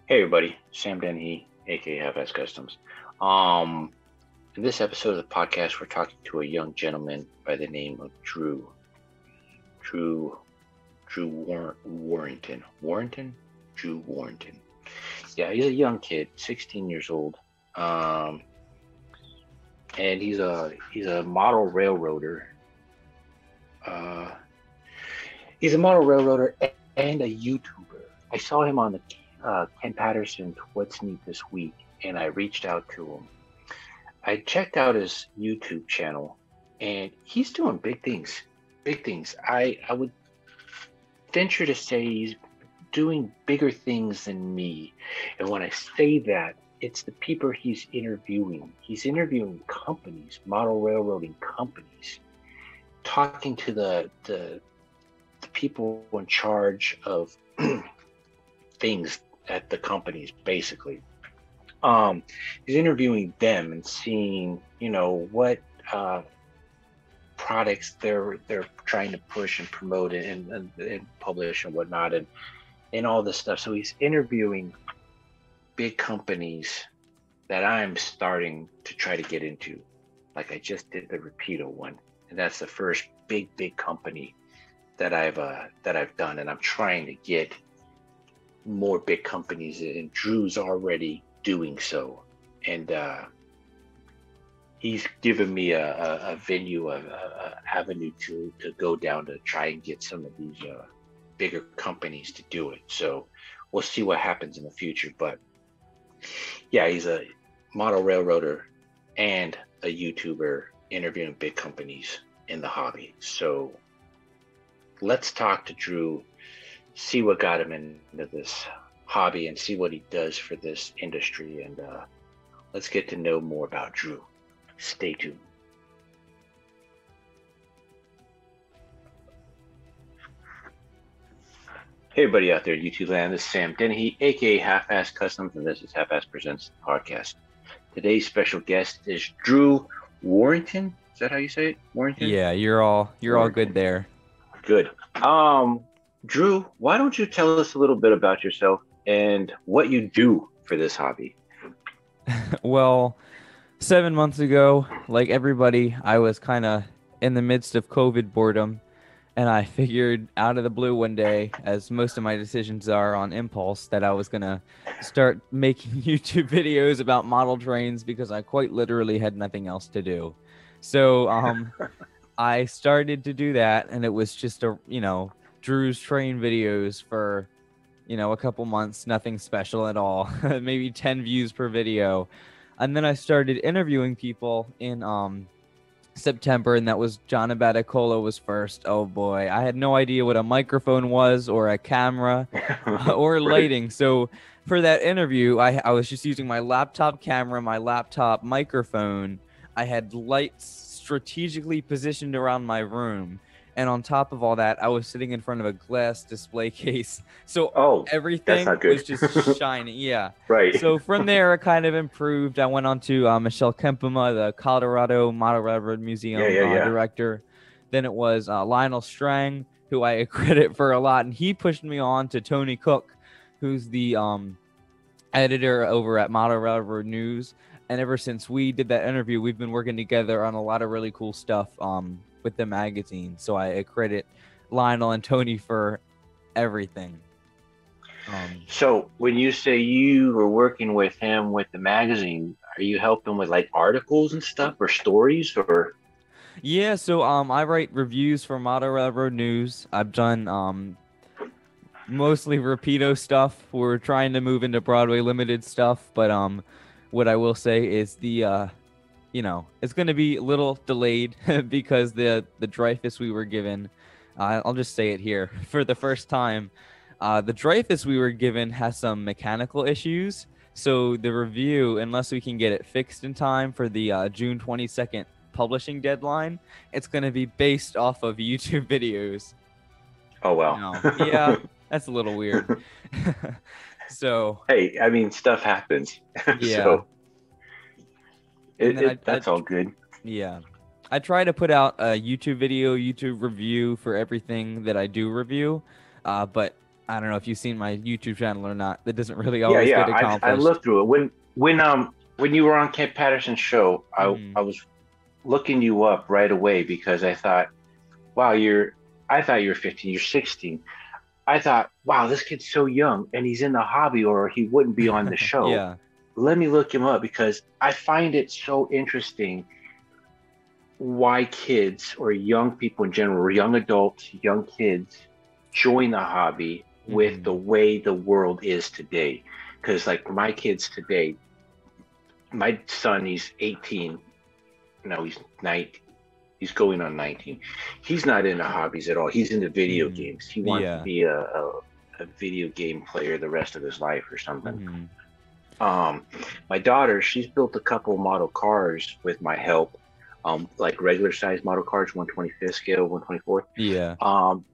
Hey everybody, Sam Dennehy, aka Halfass Customs. Um, in this episode of the podcast, we're talking to a young gentleman by the name of Drew, Warrington. Warrington? Drew Warrington. Yeah, he's a young kid, 16 years old. Um, and he's a model railroader. Uh, he's a model railroader and a YouTuber. I saw him on the Ken Patterson's What's Neat this week, and I reached out to him. I checked out his YouTube channel, and he's doing big things. Big things. I would venture to say he's doing bigger things than me. And when I say that, it's the people he's interviewing. He's interviewing companies, model railroading companies, talking to the people in charge of things at the companies, basically. He's interviewing them and seeing, what products they're trying to push and promote and publish and whatnot and all this stuff. So he's interviewing big companies that I'm starting to try to get into. Like I just did the Rapido one, and that's the first big company that I've done, and I'm trying to get more big companies, and Drew's already doing so, and he's given me a venue, a avenue to go down to try and get some of these bigger companies to do it. So we'll see what happens in the future. But yeah, he's a model railroader and a YouTuber interviewing big companies in the hobby. So let's talk to Drew, see what got him into this hobby and see what he does for this industry. And let's get to know more about Drew. Stay tuned. Hey, everybody out there, YouTube land. This is Sam Dennehy, aka Halfass Customs, and this is Halfass Presents the podcast. Today's special guest is Drew Warrington. Is that how you say it? Warrington? Yeah, you're all good there. Good. Drew, why don't you tell us a little bit about yourself and what you do for this hobby? Well, 7 months ago, like everybody, I was kind of in the midst of COVID boredom, and I figured out of the blue one day, as most of my decisions are on impulse, that I was gonna start making YouTube videos about model trains because I quite literally had nothing else to do. So, I started to do that, and it was just Drew's train videos for, a couple months, nothing special at all, maybe 10 views per video. And then I started interviewing people in September, and that was John Abaticola was first. Oh boy, I had no idea what a microphone was or a camera or lighting. So for that interview, I was just using my laptop camera, my laptop microphone. I had lights strategically positioned around my room. And on top of all that, I was sitting in front of a glass display case. So everything was just shiny. Yeah. Right. So from there, it kind of improved. I went on to Michelle Kempema, the Colorado Model Railroad Museum director. Then it was Lionel Strang, who I credit for a lot. And he pushed me on to Tony Cook, who's the editor over at Model Railroad News. And ever since we did that interview, we've been working together on a lot of really cool stuff with the magazine. So I credit Lionel and Tony for everything. So when you say you were working with him with the magazine, are you helping with like articles and stuff or stories or? Yeah, so I write reviews for Model Railroad News. I've done mostly Rapido stuff. We're trying to move into Broadway Limited stuff, but what I will say is the it's going to be a little delayed because the Dreyfus we were given, I'll just say it here for the first time, the Dreyfus we were given has some mechanical issues. So the review, unless we can get it fixed in time for the June 22nd publishing deadline, it's going to be based off of YouTube videos. Oh, well. Yeah, that's a little weird. So. Hey, I mean, stuff happens. Yeah. So. That's all good. Yeah. I try to put out a YouTube video, YouTube review for everything that I do review. But I don't know if you've seen my YouTube channel or not. That doesn't really Yeah, always yeah. get I accomplished. looked through it when you were on Kent Patterson's show. Hmm. I was looking you up right away because I thought, wow, I thought you were 15. You're 16. I thought, wow, this kid's so young and he's in the hobby, or he wouldn't be on the show. Yeah. Let me look him up because I find it so interesting why kids or young people in general, young adults, young kids, join the hobby with the Hmm. way the world is today. Because, like, my kids today, my son, he's 18. No, he's 19. He's going on 19. He's not into hobbies at all. He's into video Hmm. games. He wants to Yeah. be a video game player the rest of his life or something. Hmm. Um, my daughter, she's built a couple model cars with my help, like regular size model cars, 125th scale, 124th. Yeah.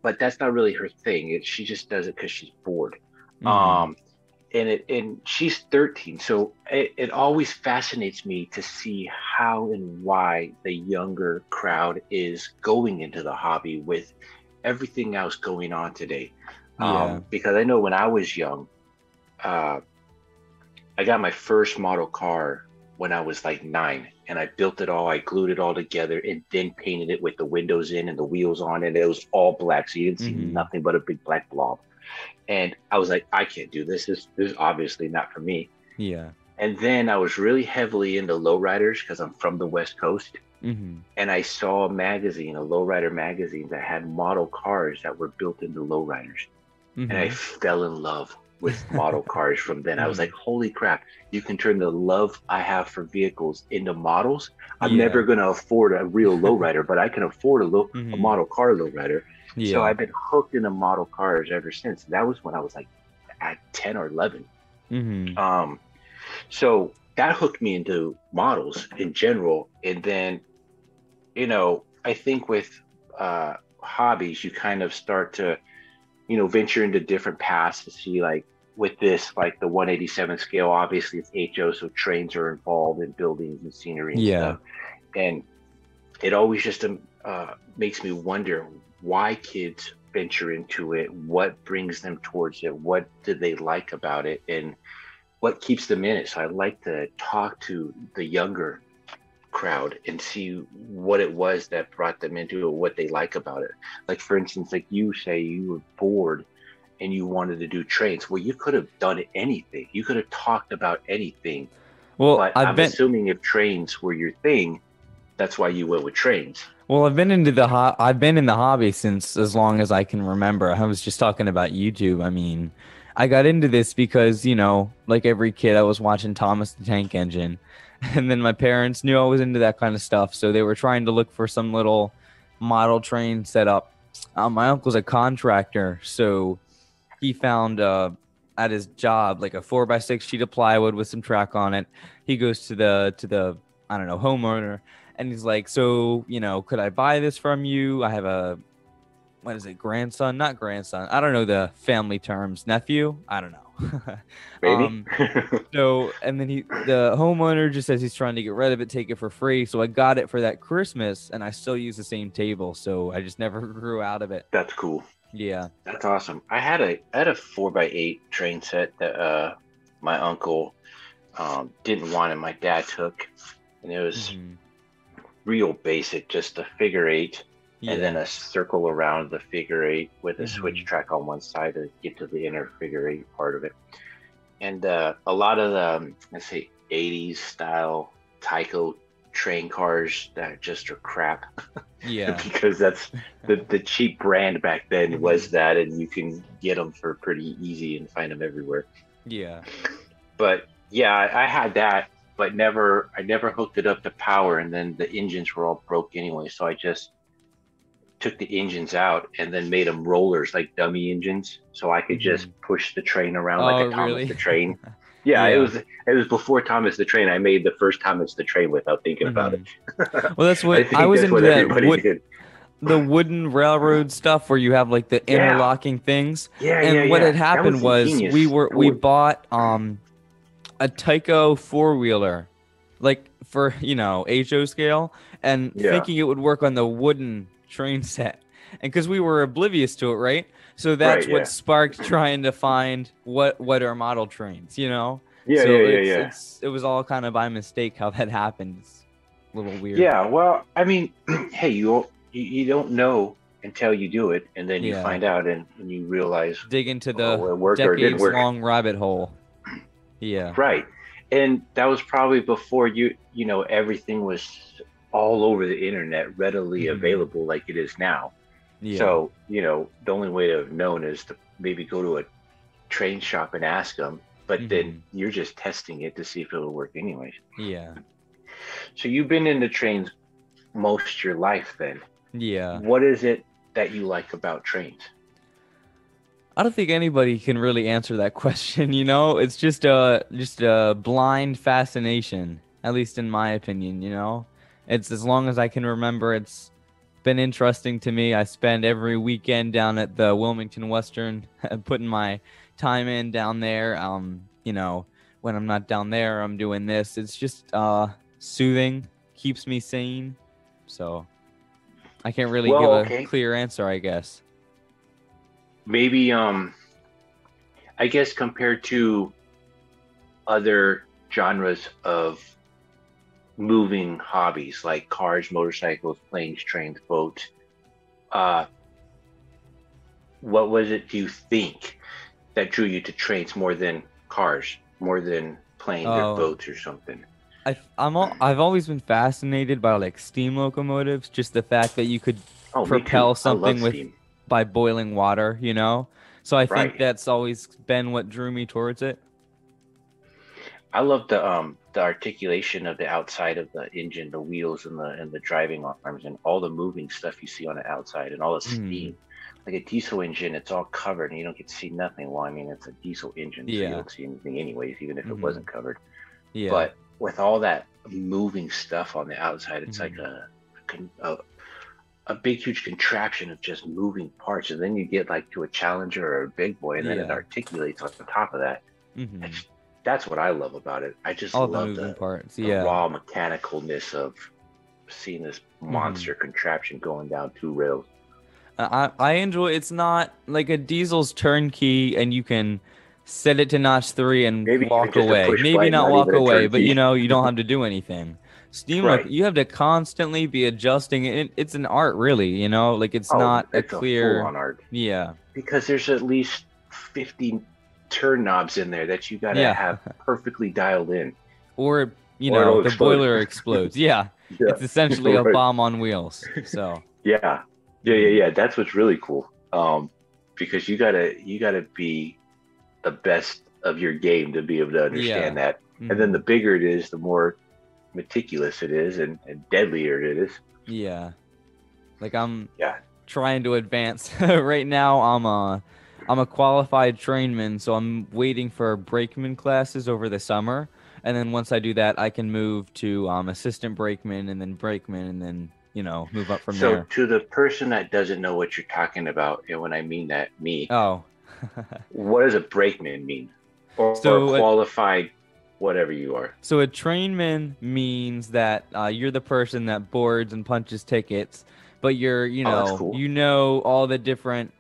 But that's not really her thing. She just does it because she's bored. Hmm. Um, and she's 13, so it always fascinates me to see how and why the younger crowd is going into the hobby with everything else going on today. Yeah. Because I know when I was young, uh, I got my first model car when I was like 9, and I built it all. I glued it all together and then painted it with the windows in and the wheels on, and it was all black, so you didn't see Hmm. nothing but a big black blob. And I was like, I can't do this. This is obviously not for me. Yeah. And then I was really heavily into lowriders because I'm from the West Coast. Hmm. And I saw a magazine, a lowrider magazine that had model cars that were built into lowriders. And I Hmm. fell in love with model cars from then. I was like, Hmm. holy crap, you can turn the love I have for vehicles into models. I'm never Yeah. going to afford a real lowrider, but I can afford a Hmm. model car lowrider. So Yeah. I've been hooked into model cars ever since. That was when I was like at 10 or 11. Hmm. Um, so that hooked me into models in general. And then, I think with hobbies, you kind of start to, venture into different paths to see, like, with this, like the 187 scale, obviously it's HO, so trains are involved in buildings and scenery and Yeah. stuff. And it always just makes me wonder why kids venture into it, what brings them towards it, what do they like about it, and what keeps them in it. So I'd like to talk to the younger crowd and see what it was that brought them into it, what they like about it. Like, for instance, like you say you were bored and you wanted to do trains. Well, you could have done anything. You could have talked about anything. Well, But I've I'm been assuming if trains were your thing, that's why you went with trains. I've been I've been in the hobby since as long as I can remember. I was just talking about YouTube. I mean, I got into this because, like every kid, I was watching Thomas the Tank Engine. And then my parents knew I was into that kind of stuff, so they were trying to look for some little model train setup. My uncle's a contractor, so he found at his job like a 4x6 sheet of plywood with some track on it. He goes to the I don't know, homeowner, and he's like, so, could I buy this from you? I have a, what is it, grandson, not grandson, I don't know the family terms, nephew, I don't know. Maybe. um so, and then the homeowner just says he's trying to get rid of it, take it for free. So I got it for that Christmas, and I still use the same table, so I just never grew out of it. That's cool. Yeah. That's awesome. I had a 4x8 train set that my uncle didn't want and my dad took, and it was Hmm. real basic, just a figure eight and then Yeah. a circle around the figure eight with a switch Hmm. track on one side to get to the inner figure eight part of it. And a lot of the, let's say, 80s style Tyco train cars that just are crap Yeah. because that's the cheap brand back then was Hmm. that, and you can get them for pretty easy and find them everywhere. Yeah. But yeah, I had that, but I never hooked it up to power, and then the engines were all broke anyway, so I just took the engines out and then made them rollers, like dummy engines, so I could just Hmm. push the train around like Oh, a Thomas really? the Train. Yeah, it Yeah. was it was before Thomas the Train. I made the first Thomas the Train without thinking about Hmm. it. Well, that's I what I think was that's into, what that everybody wood, did. the wooden railroad stuff where you have like the Yeah, interlocking things. yeah, yeah, And what had yeah. That happened was was ingenious. we bought a Tyco four-wheeler, like for, HO scale, and Yeah, thinking it would work on the wooden train set. And because we were oblivious to it, right? So that's Right. what Yeah. sparked trying to find what are model trains, you know? Yeah. So Yeah. Yeah. Yeah. it was all kind of by mistake how that happened. It's a little weird. Yeah. Well, I mean, hey, you don't know until you do it, and then you Yeah. find out, and you realize, Dig into the oh, it worked or it didn't decades work. long rabbit hole. Yeah. Right. And that was probably before everything was all over the internet, readily Hmm. available like it is now. Yeah. So, the only way to have known is to maybe go to a train shop and ask them, but then Hmm. you're just testing it to see if it'll work anyways. Yeah. So you've been in the trains most of your life then. Yeah. What is it that you like about trains? I don't think anybody can really answer that question, you know? It's just a blind fascination, at least in my opinion, you know? It's as long as I can remember, it's been interesting to me. I spend every weekend down at the Wilmington Western putting my time in down there. When I'm not down there, I'm doing this. It's just soothing, keeps me sane. So, I can't really give Well, a okay, clear answer, I guess. maybe I guess compared to other genres of moving hobbies like cars, motorcycles, planes, trains, boats, uh, what was it do you think that drew you to trains more than cars, more than planes or Oh, boats or something? I've always been fascinated by like steam locomotives, just the fact that you could Oh, me too. propel I love something with steam. by boiling water, you know? So I think Right. that's always been what drew me towards it. I love the articulation of the outside of the engine, the wheels and the driving arms and all the moving stuff you see on the outside and all the Hmm. steam. Like a diesel engine, it's all covered and you don't get to see nothing. Well, I mean, it's a diesel engine, so you Yeah. don't see anything anyways, even if it Hmm. wasn't covered. Yeah. But with all that moving stuff on the outside, it's like Hmm. a big, huge contraption of just moving parts. And then you get like to a Challenger or a Big Boy, and then it Yeah. articulates on top of that. Hmm. That's what I love about it. I just All the love moving the parts. the Yeah. raw mechanicalness of seeing this Hmm. monster contraption going down two rails. I enjoy it's not like a diesel's turnkey and you can set it to notch 3 and Maybe even walk just a away. push Maybe button, not not walk even a away, but turnkey. you don't have to do anything. Right. You have to constantly be adjusting it. It's an art really, you know? Like it's Oh, not a it's a full clear on art yeah. because there's at least 50 turn knobs in there that you got to Yeah. have perfectly dialed in, Or, or it'll the explode. boiler explodes. Yeah. Yeah. It's essentially a Right. bomb on wheels. So, Yeah. Yeah. Yeah. mhm. Yeah. That's what's really cool. Because you gotta be the best of your game to be able to Yeah. understand that. And then the Mhm. bigger it is, the more meticulous it is and deadlier it is. Yeah. Like I'm Yeah. trying to advance. Right now, I'm a qualified trainman, so I'm waiting for brakeman classes over the summer, and then once I do that, I can move to assistant brakeman and then brakeman, and then move up from So there. to the person that doesn't know what you're talking about, and when I mean that, me, Oh, what does a brakeman mean? Or a so qualified whatever you are. so a trainman means that you're the person that boards and punches tickets, but you're Oh, that's cool. all the different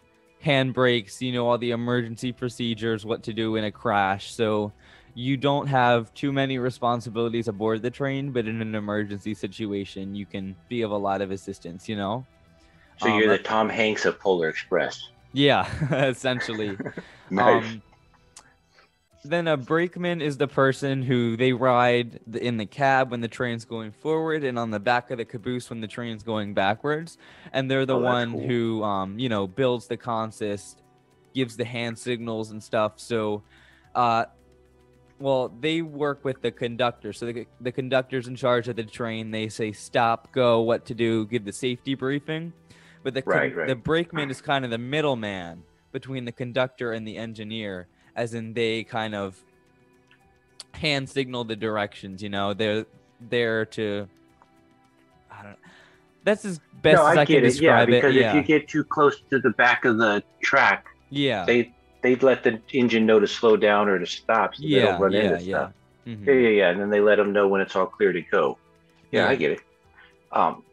handbrakes, all the emergency procedures, what to do in a crash. So you don't have too many responsibilities aboard the train, but in an emergency situation, you can be of a lot of assistance. So you're the That Tom Hanks of Polar Express. yeah, essentially. Nice. Um, Then a brakeman is the person who they ride in the cab when the train's going forward and on the back of the caboose when the train's going backwards. And they're the Oh, that's one cool. who, builds the consist, gives the hand signals and stuff. So, uh, they work with the conductor. So the conductor's in charge of the train. They say stop, go, what to do, give the safety briefing. But Right, the right. brakeman is kind of the middleman between the conductor and the engineer, as in they kind of hand signal the directions. They're there to. I don't. That's as No, best as I I can get it. Yeah, describe it. because if you Yeah. get too close to the back of the track, Yeah. they'd let the engine know to slow down or to stop so they don't Yeah. run into Yeah. stuff. Yeah. Yeah, Hmm. yeah, yeah. And then they let them know when it's all clear to go. Yeah, I Yeah. get it.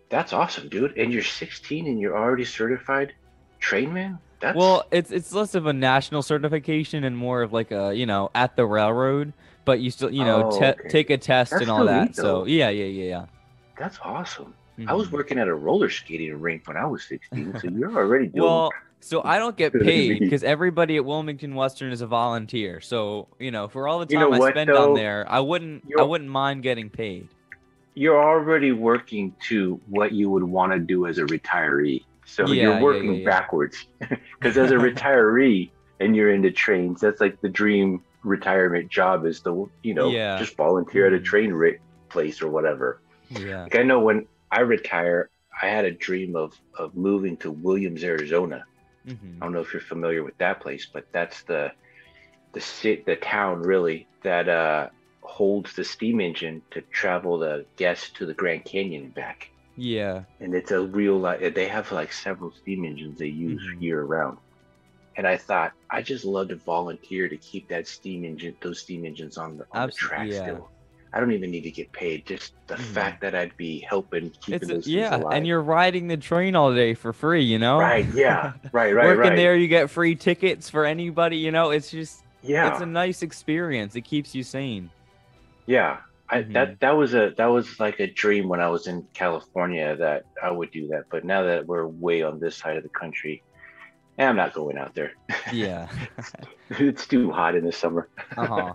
That's awesome, dude. And you're 16 and you're already certified trainman? That's Well, it's less of a national certification and more of like a, at the railroad, but you still, oh, okay. take a test That's and all still that. neat So, though. yeah. That's awesome. I was Hmm. working at a roller skating rink when I was 16, so you're already doing Well, so I don't get really paid neat. because everybody at Wilmington Western is a volunteer. So, for all the You know time I what spend on though? there, I You're wouldn't mind getting paid. you're already working to what you would want to do as a retiree. So you're working Yeah. backwards. Because as a retiree and you're into trains, that's like the dream retirement job is to, Yeah. just volunteer at a Hmm. place or whatever. Yeah. Like I know when I retire, I had a dream of moving to Williams, Arizona. I Hmm. don't know if you're familiar with that place, but that's the town really that holds the steam engine to travel the guests to the Grand Canyon and back. Yeah. And it's a real they have like several steam engines they use Hmm. year round. And I thought I just love to volunteer to keep those steam engines on the track Yeah. still. I don't even need to get paid. Just the Hmm. fact that I'd be helping keeping those things Yeah, and alive. you're riding the train all day for free, Right, yeah. Working Right. there, you get free tickets for anybody, it's a Yeah. nice experience. It keeps you sane. Yeah. I Hmm. that was like a dream when I was in California that I would do that. But now that we're way on this side of the country, I'm not going out there. Yeah. It's too hot in the summer. Uh-huh.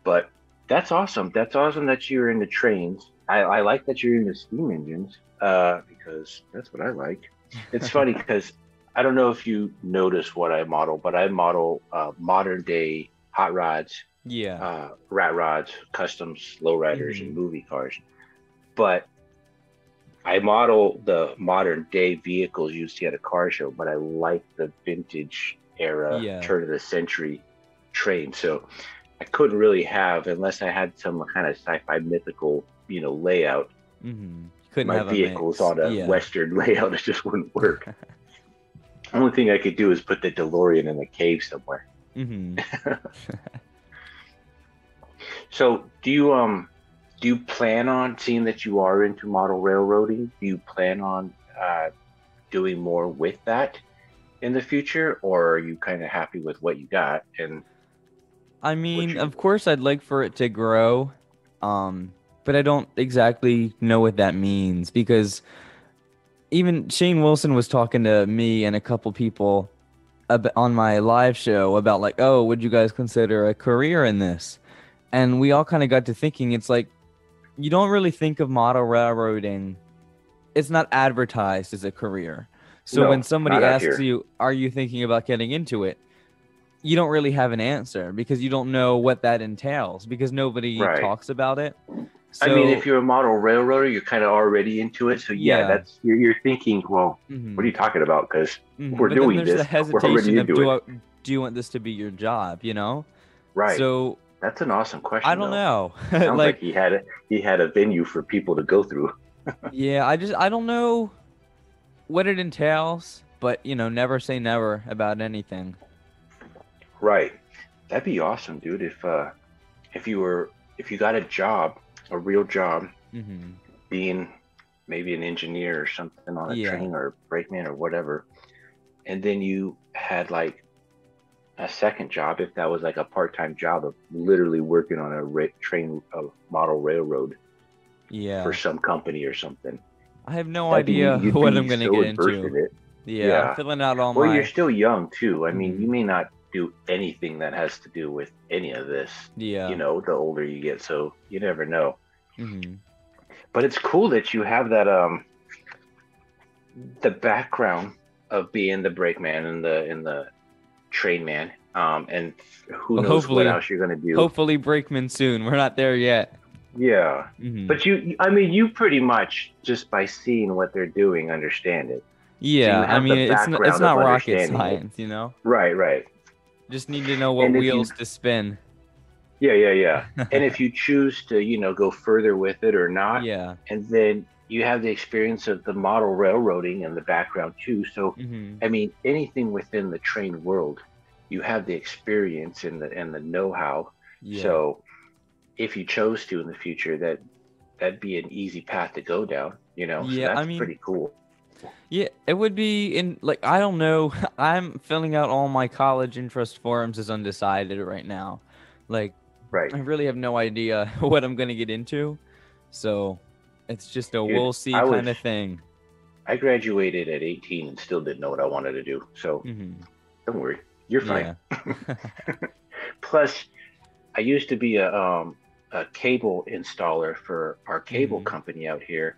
But that's awesome. That's awesome that you're into trains. I like that you're into steam engines, because that's what I like. It's funny because I don't know if you notice what I model, but I model modern day hot rods, Yeah. rat rods, customs, lowriders, and Hmm. movie cars. But I model the modern day vehicles you see at a car show, but I like the vintage era, Yeah. turn of the century train. So I couldn't really have, unless I had some kind of sci-fi mythical, layout. Couldn't My have a vehicles mix. on a Yeah. Western layout, it just wouldn't work. Only thing I could do is put the DeLorean in a cave somewhere. Hmm. So do you plan on, seeing that you are into model railroading? Do you plan on doing more with that in the future, or are you kind of happy with what you got and I what mean, you're of doing? course I'd like for it to grow, um, but I don't exactly know what that means because even Shane Wilson was talking to me and a couple people on my live show about like, oh, would you guys consider a career in this? And we all kind of got to thinking, it's like you don't really think of model railroading. It's not advertised as a career. So when No, somebody not out asks here. you, are you thinking about getting into it? You don't really have an answer because you don't know what that entails because nobody Right. talks about it. I mean, if So, you're a model railroader, you're kind of already into it. So yeah, yeah. that's you're thinking, well, what are Hmm. you talking about? Because we're But then doing there's the this, we're already hesitation of into it. do you want this to be your job? Right. So That's an awesome I question, don't though. know. Sounds like Like, he had a venue for people to go through. yeah, I don't know what it entails, but never say never about anything. Right. That'd be awesome, dude. If you were if you got a job, a real job, Hmm. being maybe an engineer or something on a Yeah. train or a brakeman or whatever, and then you had like a second job, if that was like a part-time job of literally working on a train, a model railroad for Yeah. some company or something. I have no That'd be neat. idea You'd what I'm be gonna so get versed into. in it. Yeah, I'm Yeah. filling out all Well, you're my. still young too. I mean, you Hmm. may not do anything that has to do with any of this, Yeah. the older you get, so you never know. Hmm. But it's cool that you have that the background of being the brakeman and the train man. And who Well, knows what else you're gonna do. hopefully Brakeman soon. We're not there yet. Yeah. Hmm. But I mean, you pretty much just by seeing what they're doing understand it. So you Yeah, I have the mean it's background not of rocket understanding it. science. Right, right. Just need to know what And if you wheels to spin. Yeah. And if you choose to, go further with it or not, Yeah. and then you have the experience of the model railroading and the background too. So, Hmm. I mean, anything within the train world, you have the experience and the know-how. Yeah. So, if you chose to in the future, that'd be an easy path to go down. So Yeah, I that's mean, pretty cool. Yeah, it would be in like I don't know. I'm filling out all my college interest forms as undecided right now. Like Right, I really have no idea what I'm gonna get into. So it's just a dude. we'll see kind of thing. I graduated at 18 and still didn't know what I wanted to do. So Hmm. don't worry, you're fine. Yeah. Plus, I used to be a cable installer for our cable Hmm. company out here,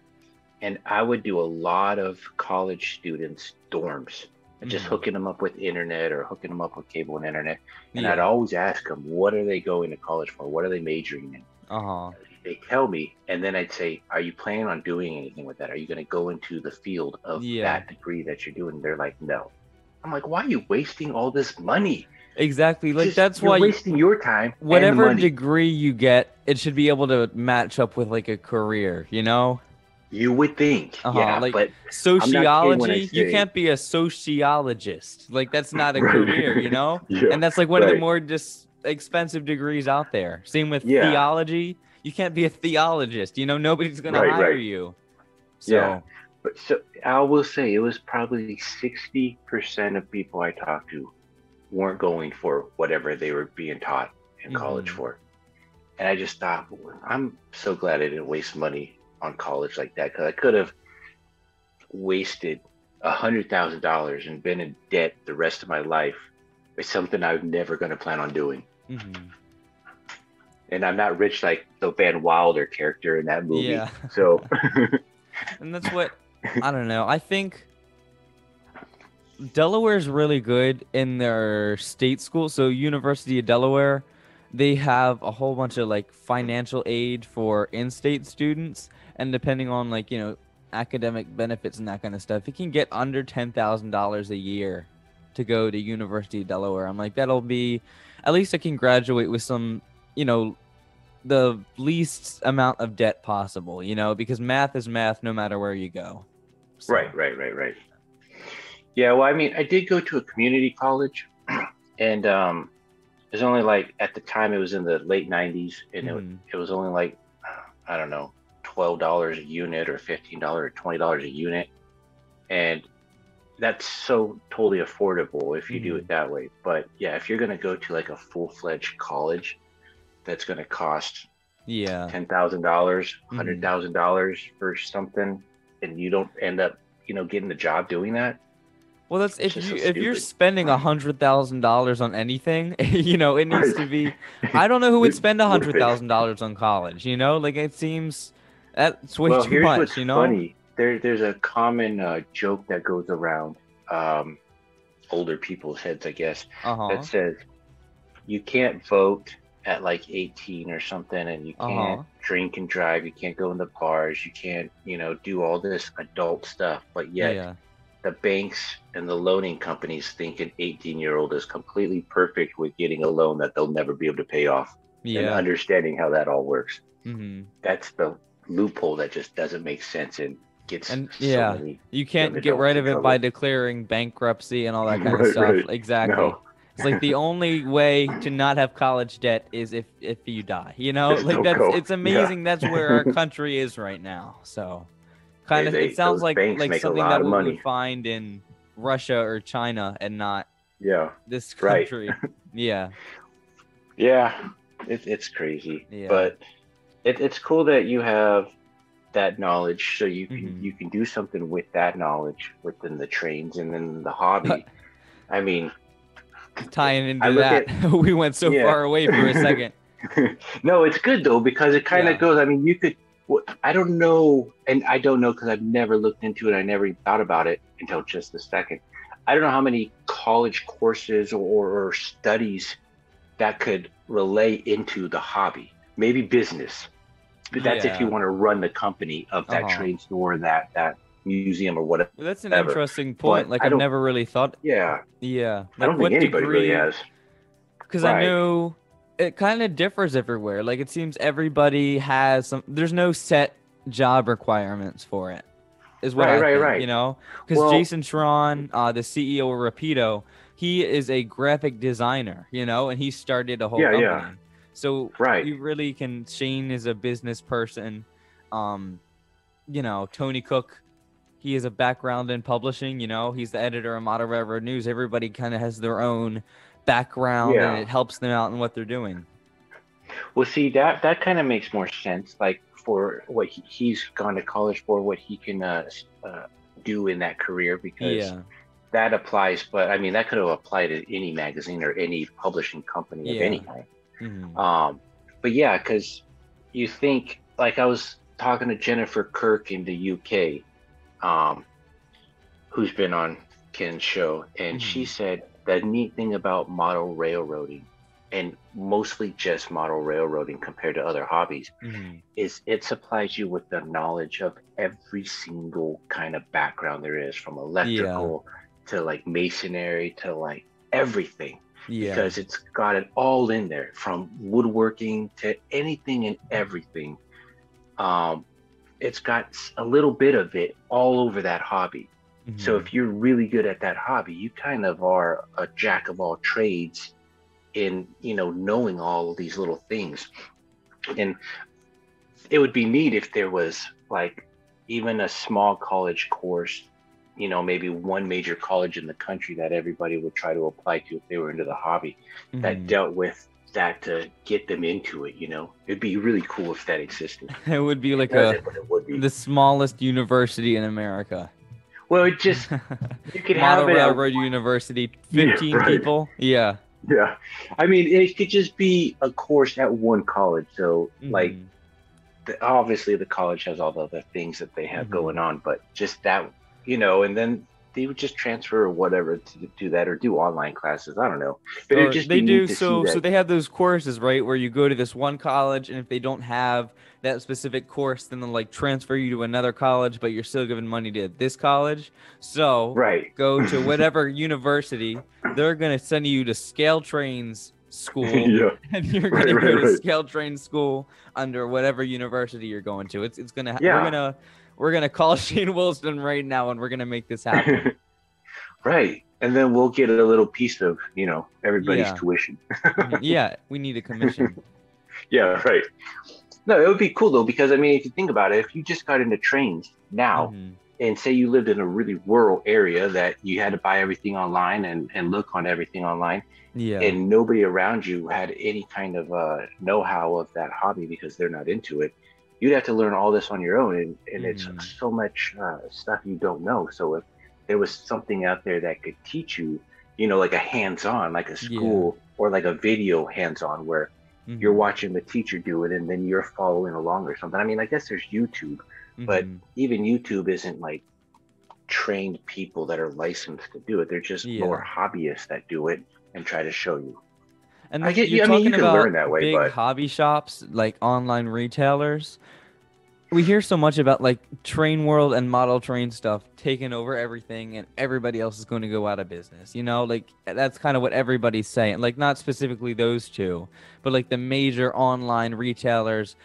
and I would do a lot of college students' dorms, and just Hmm. hooking them up with internet or hooking them up with cable and internet. And I'd Yeah. always ask them, what are they going to college for? What are they majoring in? Uh-huh. They tell me, and then I'd say, are you planning on doing anything with that? Are you going to go into the field of Yeah. that degree that you're doing? They're like, no. I'm like, why are you wasting all this money? Exactly. Like Just that's you're why wasting your time and the whatever money. degree you get, it should be able to match up with like a career, you know? You would think, Uh-huh. yeah, Like but I'm not kidding when I sociology, you say, can't be a sociologist. Like that's not a career, you right, know? yeah, And that's like one of the right, more just expensive degrees out there. Same with yeah, theology. You can't be a theologist, you know? Nobody's gonna right, hire right, you. yeah. So, But so I will say it was probably 60% of people I talked to weren't going for whatever they were being taught in college hmm. for. And I just thought, I'm so glad I didn't waste money on college like that, because I could have wasted $100,000 and been in debt the rest of my life with something I'm never going to plan on doing. Hmm. And I'm not rich like the Van Wilder character in that movie. Yeah. So, And that's what I don't know. I think Delaware's really good in their state school. So University of Delaware, they have a whole bunch of like financial aid for in-state students, and depending on like, academic benefits and that kind of stuff, it can get under $10,000 a year to go to University of Delaware. I'm like, that'll be at least I can graduate with some, the least amount of debt possible, because math is math no matter where you go. right, So, right, right, right. Yeah, well, I mean, I did go to a community college, and it was only like at the time it was in the late 90s, and mhm. it was only like, I don't know, $12 a unit or $15 or $20 a unit. And that's so totally affordable if you do it Mhm. that way. But yeah, if you're going to go to like a full-fledged college that's going to cost Yeah. $10,000, Mhm. $100,000 for something, and you don't end up, getting the job doing that, Well, that's it's if just so you're stupid. spending $100,000 on anything, it needs Right. to be. I don't know who would It's spend a worth hundred it. thousand dollars on college. Like it seems that's way Well, too here's what's much. funny. There's a common joke that goes around um, older people's heads, I guess, Uh that huh. says you can't vote at like 18 or something, and you Uh can't huh. drink and drive, you can't go in the bars, you can't, do all this adult stuff, but yet Yeah. the banks and the loaning companies think an 18-year-old is completely perfect with getting a loan that they'll never be able to pay off and Yeah. understanding how that all works. Mhm. That's the loophole that just doesn't make sense and gets And so yeah, many you young can't get adults rid in of it by trouble. declaring bankruptcy and all that kind of Right, stuff. right. Exactly. No, It's like the only way to not have college debt is if you die. just Like don't that's go. it's Yeah. amazing that's where our country is right now. So, kind Hey, of it sounds those like banks make a something lot that of we would money. find in Russia or China and not Yeah, this right. country. Yeah. Yeah, it's crazy, Yeah. but it's cool that you have that knowledge, so you can Mhm. you can do something with that knowledge within the trains and then the hobby. I mean, Tying I into look that, at we went so yeah. far away for a second. No, it's good though because it kind of Yeah. goes. I mean, you could. I don't know, and I don't know because I've never looked into it. I never even thought about it until just a second. I don't know how many college courses or studies that could relay into the hobby. Maybe business. That's if you Yeah. want to run the company of that Uh-huh. train store, that museum, or Well, that's an whatever. interesting point. But Like I I've don't. never really thought. Yeah, Yeah. I Like don't think what anybody really degree? has. Because I Right, know it kind of differs everywhere. Like it seems everybody has some. There's no set job requirements for it. Is what right, I right, think. right. Because Well, Jason Schron, the CEO of Rapido, he is a graphic designer. And he started a whole yeah, yeah, company. So right. you really can. Shane is a business person. Um, Tony Cook he has a background in publishing. He's the editor of Model Railroad News. Everybody kind of has their own background, and Yeah. it helps them out in what they're doing. Well, see, that kind of makes more sense. Like for what he's gone to college for, what he can do in that career, because Yeah, that applies. But I mean, that could have applied to any magazine or any publishing company of any yeah. kind. Hmm. But yeah, because you think, like I was talking to Jennifer Kirk in the UK, um, who's been on Ken's show, and she Hmm. said the neat thing about model railroading, and mostly just model railroading compared to other hobbies, Hmm. is it supplies you with the knowledge of every single kind of background there is, from Yeah, electrical to like masonry to like everything, yeah, because it's got it all in there, from woodworking to anything and everything. Um, it's got a little bit of it all over that hobby. So hmm if you're really good at that hobby, you kind of are a jack of all trades in, knowing all of these little things. And it would be neat if there was like even a small college course, maybe one major college in the country that everybody would try to apply to if they were into the hobby, that hmm dealt with that to get them into it. It'd be really cool if that existed. It would be It like doesn't, but it would be. the smallest university in America. Well, it just, you could Model have it at Railroad one. University, Yeah, 15 right. people. Yeah. Yeah. I mean, it could just be a course at one college. So, like, Hmm. obviously the college has all the other things that they have going Hmm. on, but just that, and then they would just transfer or whatever to do that, or do online classes. I don't know, but it would Or just they be do neat to see so that. they have those courses, right, where you go to this one college, and if they don't have that specific course, then they'll like transfer you to another college, but you're still giving money to this college. So Right. go to whatever university. They're gonna send you to Scale Trains school, Yeah. and you're Right, gonna go right, to right. Scale Train school under whatever university you're going to. It's gonna Yeah. we're gonna call Shane Wilson right now, and we're gonna make this happen. Right. And then we'll get a little piece of, everybody's Yeah. tuition. Yeah, we need a commission. Yeah, right. No, it would be cool though, because I mean, if you think about it, if you just got into trains now, Hmm. and say you lived in a really rural area that you had to buy everything online and look on everything online, Yeah. and nobody around you had any kind of know-how of that hobby because they're not into it, you'd have to learn all this on your own, and it's Hmm. so much stuff you don't know. So if there was something out there that could teach you, like a hands-on, like a Yeah. school, or like a video hands-on, where you're Hmm. watching the teacher do it and then you're following along or something. I mean, I guess there's YouTube, but Hmm. even YouTube isn't like trained people that are licensed to do it. They're just more Yeah. hobbyists that do it and try to show you. And I then get you're you. I mean, you talking can learn about that way, big but hobby shops, like online retailers. We hear so much about like train world and model train stuff taking over everything, and everybody else is going to go out of business. Like that's kind of what everybody's saying. Like not specifically those two, but like the major online retailers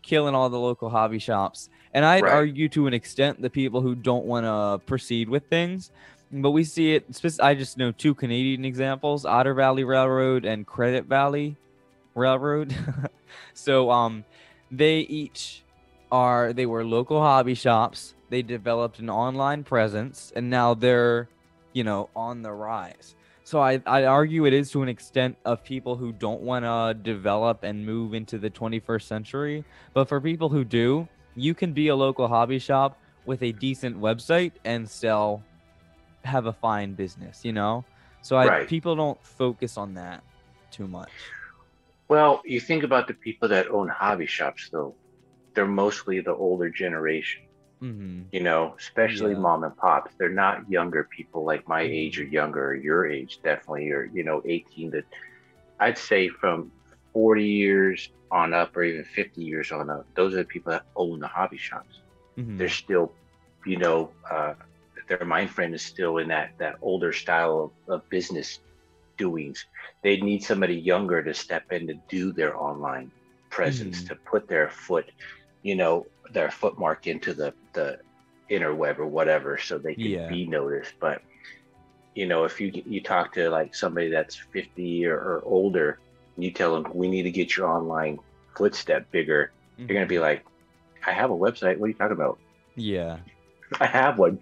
killing all the local hobby shops. And I'd right. argue to an extent the people who don't want to proceed with things. But we see it. I just know two Canadian examples: Otter Valley Railroad and Credit Valley Railroad. So they each they were local hobby shops. They developed an online presence, and now they're on the rise. So I argue it is to an extent of people who don't want to develop and move into the 21st century. But for people who do, you can be a local hobby shop with a decent website and still have a fine business. So Right. people don't focus on that too much. Well, you think about the people that own hobby shops, though. They're mostly the older generation, Mm-hmm. especially Yeah. mom and pops. They're not younger people like my age or Mm-hmm. younger, or your age, definitely, or, 18 to, I'd say from 40 years on up, or even 50 years on up. Those are the people that own the hobby shops. They're Mm-hmm. still, you know, uh, their mind frame is still in that older style of business doings. They need somebody younger to step in to do their online presence, Mm-hmm. to put their footmark into the interweb or whatever, so they can Yeah. be noticed. But if you talk to like somebody that's 50 or older, and you tell them we need to get your online footstep bigger, they're gonna Mm-hmm. be like, I have a website. What are you talking about? Yeah. I have one.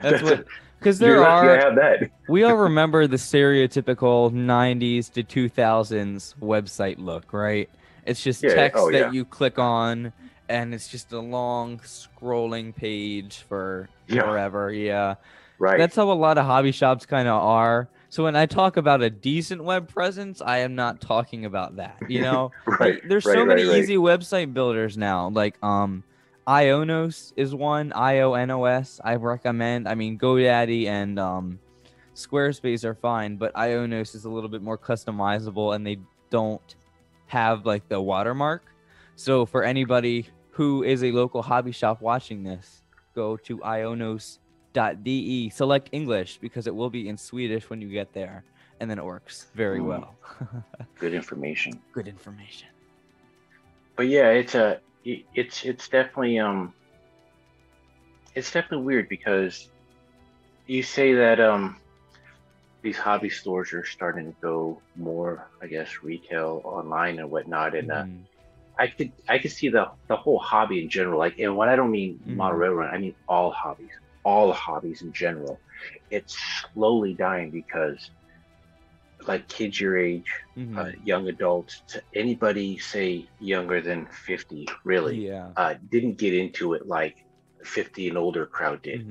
That's what, because You're there lucky I are, have that. we all remember the stereotypical 90s to 2000s website look, right? It's just Yeah. Oh text that yeah. you click on, and it's just a long scrolling page for Yeah. forever. Yeah. Right. That's how a lot of hobby shops kind of are. So when I talk about a decent web presence, I am not talking about that. You know, Right. like there's Right. so many Right. Right. easy website builders now. Like Ionos is one, IONOS I recommend. I mean, GoDaddy and Squarespace are fine, but Ionos is a little bit more customizable and they don't have like the watermark. So for anybody who is a local hobby shop watching this, go to ionos.de, select English because it will be in Swedish when you get there, and then it works very well. Good information. Good information. But yeah, it's definitely weird because you say that these hobby stores are starting to go more, I guess, retail online and whatnot, and I could see the whole hobby in general. Like, and when I don't mean model railroad, I mean all hobbies in general. It's slowly dying because, like, kids your age, young adults, to anybody say younger than 50, really, Yeah. didn't get into it like 50 and older crowd did.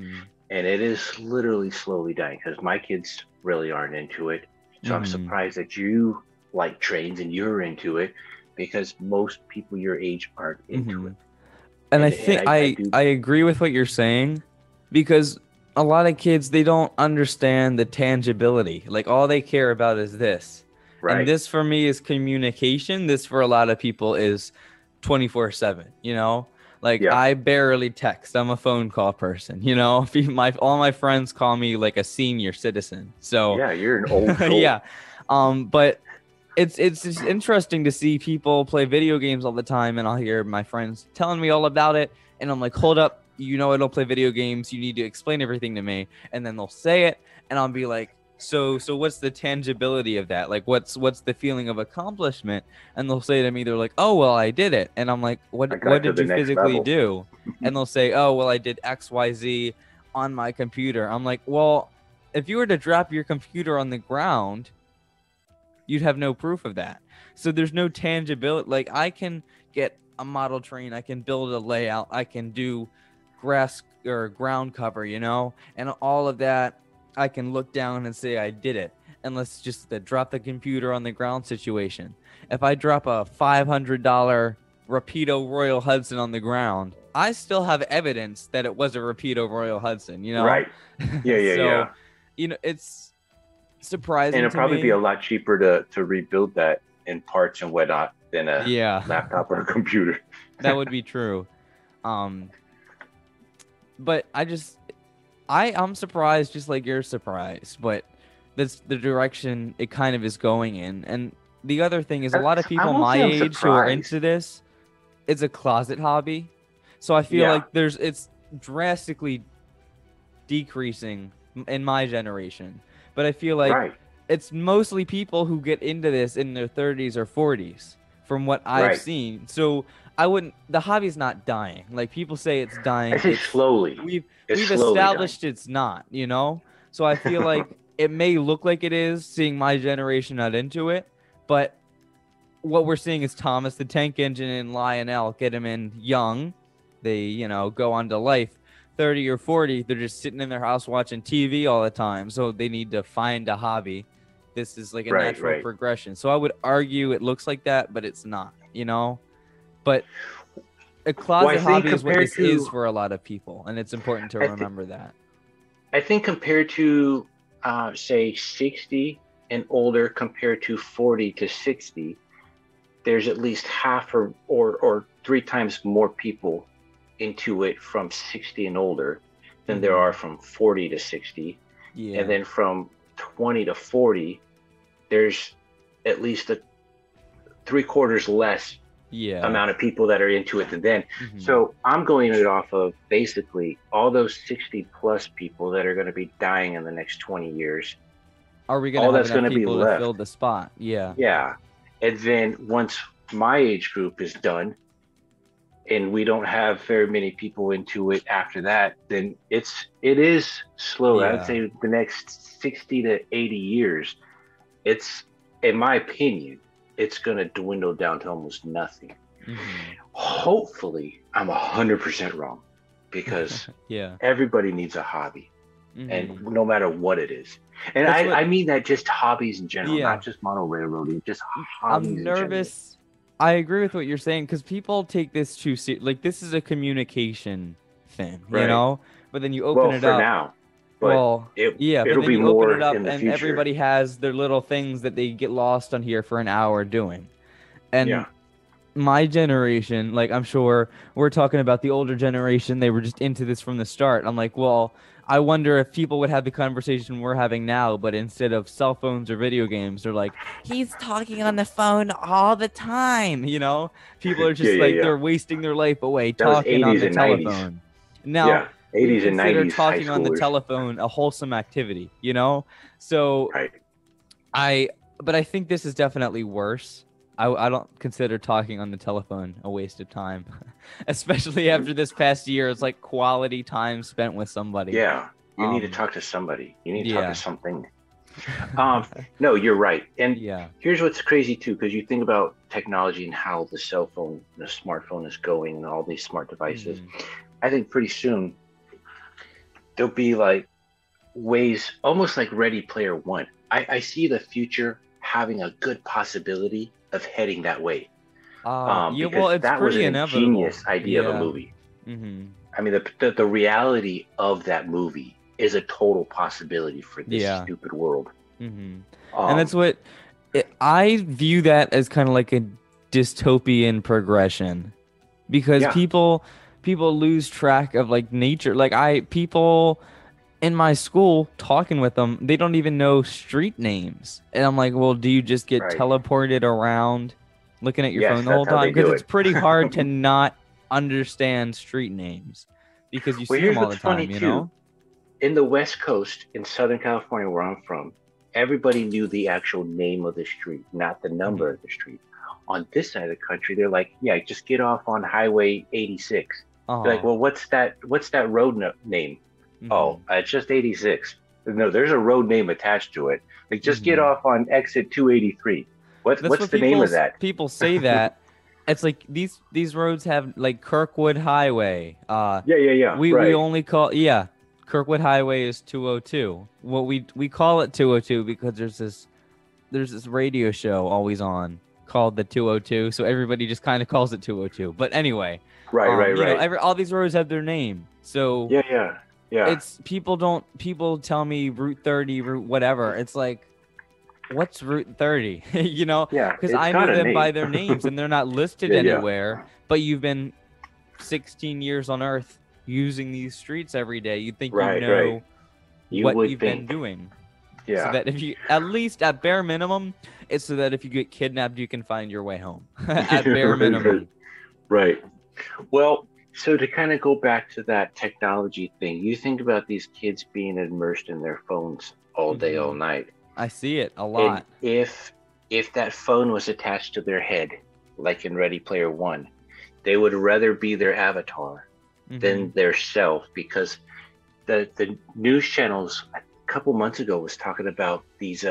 And it is literally slowly dying because my kids really aren't into it. So I'm surprised that you like trains and you're into it because most people your age aren't into it. And I think I agree with what you're saying because a lot of kids, they don't understand the tangibility. Like all they care about is this. Right. And this for me is communication. This for a lot of people is 24/7, you know? Like I barely text. I'm a phone call person, you know? All my friends call me like a senior citizen. So yeah, you're an old soul. yeah. But it's just interesting to see people play video games all the time, and I'll hear my friends telling me all about it, and I'm like, hold up, you know I don't play video games, you need to explain everything to me. And then they'll say it, and I'll be like, so what's the tangibility of that? Like what's the feeling of accomplishment? And they'll say to me, they're like, oh well, I did it. And I'm like, what did you physically do? And they'll say, oh well, I did XYZ on my computer. I'm like, well, if you were to drop your computer on the ground, you'd have no proof of that. So there's no tangibility. Like I can get a model train, I can build a layout, I can do grass or ground cover, you know, and all of that I can look down and say I did it. And let's just drop the computer on the ground situation. If I drop a $500 Rapido Royal Hudson on the ground, I still have evidence that it was a Rapido Royal Hudson, you know? Right. Yeah. So, you know, it's surprising. And it'd probably be a lot cheaper to rebuild that in parts and whatnot than a laptop or a computer. That would be true. But I'm surprised, just like you're surprised, but that's the direction it kind of is going in. And the other thing is, a lot of people my age who are into this, it's a closet hobby. So I feel like it's drastically decreasing in my generation. But I feel like it's mostly people who get into this in their 30s or 40s, from what I've seen. So the hobby's not dying. Like people say it's dying. I say slowly. We've established dying. It's not, you know? So I feel like it may look like it is, seeing my generation not into it, but what we're seeing is Thomas the Tank Engine and Lionel get him in young. They, you know, go on to life. 30 or 40, they're just sitting in their house watching TV all the time. So they need to find a hobby. This is like a natural progression. So I would argue it looks like that, but it's not, you know? But a closet hobby is what this is for a lot of people, and it's important to remember that. I think compared to, say, 60 and older compared to 40 to 60, there's at least half or 3 times more people into it from 60 and older than there are from 40 to 60. And then from 20 to 40, there's at least a 3/4 less amount of people that are into it than then. So I'm going it off of basically all those 60 plus people that are going to be dying in the next 20 years. Are we going to have enough people to fill the spot? Yeah. And then once my age group is done, and we don't have very many people into it after that, then it is slow. I would Yeah. say the next 60 to 80 years, it's, in my opinion, it's going to dwindle down to almost nothing. Hmm. Hopefully, I'm 100% wrong, because Yeah. everybody needs a hobby, and Hmm. no matter what it is. And That's what. I mean that just hobbies in general, Yeah. not just mono railroading, just I'm hobbies in general. nervous. I agree with what you're saying because people take this too like this is a communication thing, you Right. know? But then you open Well, it for up. now, but Well, yeah, but it'll then be you open it more up in the and future. everybody has their little things that they get lost on here for an hour doing. And Yeah. my generation, like I'm sure we're talking about the older generation, they were just into this from the start. I'm like, well, I wonder if people would have the conversation we're having now, but instead of cell phones or video games, they're like, he's talking on the phone all the time, you know? People are Yeah, just yeah, like yeah. they're wasting their life away That was talking on 80s the and 90s. telephone. Now, Yeah, we 80s and consider 90s high talking on the schoolers. telephone a wholesome activity, you know? So Right. I, but I think this is definitely worse. I don't consider talking on the telephone a waste of time, especially after this past year. It's like quality time spent with somebody. Yeah. You need to Um, talk to somebody. You need to talk to yeah, something. No, you're right. And yeah, here's what's crazy too, because you think about technology and how the cell phone, the smartphone is going, and all these smart devices. mhm. I think pretty soon there'll be like ways, almost like Ready Player One. I see the future having a good possibility of heading that way. Yeah. Because Well, it's that was pretty an inevitable. ingenious idea of a Yeah. movie. Hmm. I mean, the reality of that movie is a total possibility for this Yeah. stupid world. Hmm. And that's Um, what I view that as kind of like a dystopian progression because yeah, people lose track of like nature. Like people in my school talking with them, they don't even know street names. And I'm like, well, do you just get right. teleported around looking at your Yes, phone the that's whole how time? they Because do it's it. pretty hard to not understand street names because you Well, see them here's all the what's funny time, you know? too. In the West Coast, in Southern California, where I'm from, everybody knew the actual name of the street, not the number Hmm. of the street. On this side of the country, they're like, yeah, just get off on Highway 86. You're like, Uh-huh. well, what's that road name? Oh, Hmm. it's just 86. No, there's a road name attached to it. Like, just get Hmm. off on exit 283. That's What's what the name of that? people say that. It's like these roads have like Kirkwood Highway. Yeah, yeah, yeah. We Right, only call yeah, Kirkwood Highway is 202. What we call it 202 because there's this radio show always on called the 202, so everybody just kind of calls it 202. But anyway, right, right, you know, right. all these roads have their name. So Yeah, yeah, yeah. it's people tell me Route 30, Route whatever. It's like what's Route 30? You know, Yeah, because it's I know got a them by name. their names and they're not listed Yeah, yeah. anywhere, but you've been 16 years on Earth using these streets every day. You'd think you Right, right. know You what would you've been think. doing. So Yeah. that if you, at least at bare minimum, it's so that if you get kidnapped, you can find your way home. At bare Right, right. minimum. Right. Well, so to kind of go back to that technology thing, you think about these kids being immersed in their phones all day, all Hmm. night. I see it a And lot. if that phone was attached to their head, like in Ready Player One, they would rather be their avatar Hmm. than their self, because the news channels a couple months ago was talking about these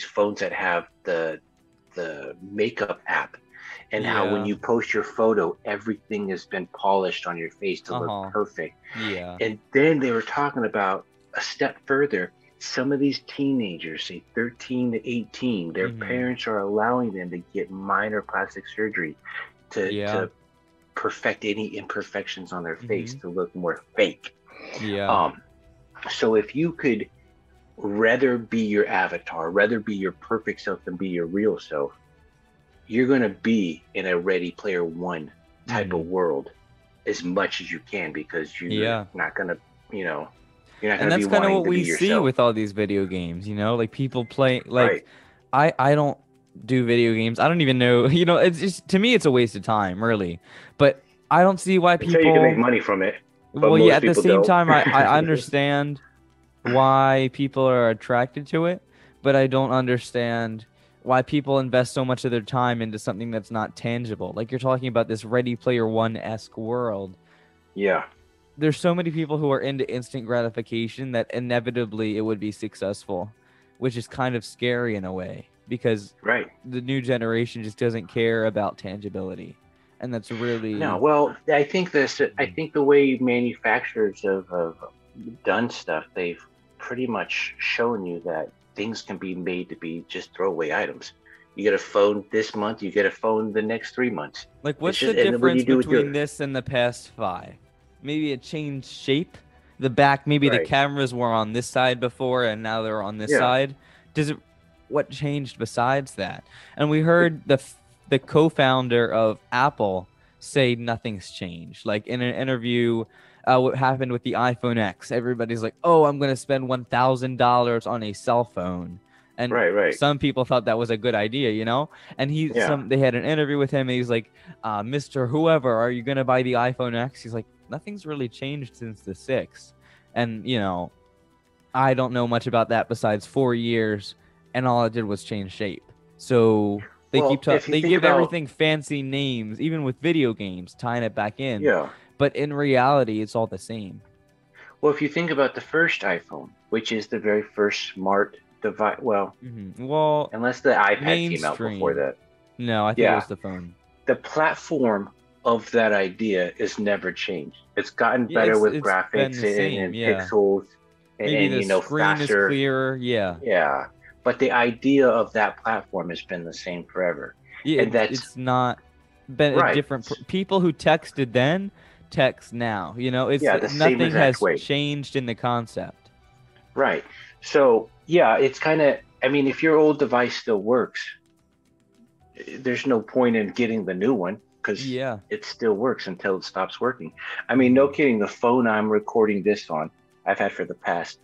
phones that have the makeup app, and how when Yeah. you post your photo, everything has been polished on your face to look Uh-huh. perfect. Yeah. And then they were talking about a step further. Some of these teenagers, say 13 to 18, their Hmm. parents are allowing them to get minor plastic surgery Yeah. to perfect any imperfections on their face Hmm. to look more fake. Yeah. Um, so if you could rather be your avatar, rather be your perfect self than be your real self, you're going to be in a Ready Player One type of Hmm. world as much as you can, because you're Yeah. not going to, you know, you're not And going to be that's kind of wanting what to be we see yourself. with all these video games, you know, like people play like Right. I don't do video games. I don't even know, you know, it's just to me it's a waste of time, really. But I don't see why Until you can make people money from it, but well, yeah, most at the people same don't. time I understand why people are attracted to it, but I don't understand why people invest so much of their time into something that's not tangible. Like you're talking about this Ready Player One-esque world. Yeah. There's so many people who are into instant gratification that inevitably it would be successful, which is kind of scary in a way because Right. the new generation just doesn't care about tangibility. And that's No, really well, I think this. I think the way manufacturers have done stuff, they've pretty much shown you that things can be made to be just throwaway items. You get a phone this month, you get a phone the next 3 months. like, It's what's the just, and what do difference you do with between your this and the past 5? Maybe it changed shape. The back, maybe the right? cameras were on this side before and now they're on this Yeah, side. Does it, what changed besides that? And we heard the co-founder of Apple say nothing's changed. Like in an interview, what happened with the iPhone X, everybody's like, "Oh, I'm going to spend $1,000 on a cell phone." And right. some people thought that was a good idea, you know? And Yeah. they had an interview with him and he's like, Mr. Whoever, are you going to buy the iPhone X? He's like, nothing's really changed since the 6. And, you know, I don't know much about that besides 4 years, and all it did was change shape. So Well, if you they think give about, everything fancy names, even with video games, tying it back in. yeah, But in reality, it's all the same. well, if you think about the first iPhone, which is the very first smart device, well, Well, unless the iPad came out before mainstream. that, No, I think it yeah, was the phone. the platform of that idea is never changed. It's gotten Yeah, better with it's been graphics the same. and Yeah, pixels maybe and the screen is faster. clearer. Yeah, Yeah, but the idea of that platform has been the same forever, yeah. and that's It's not been a right. different. People who texted then text now. You know, it's Yeah, the same nothing exact has way. changed in the concept. Right. So yeah, it's kind of. I mean, if your old device still works, there's no point in getting the new one because Yeah. it still works until it stops working. I mean, no hmm kidding. The phone I'm recording this on, I've had for the past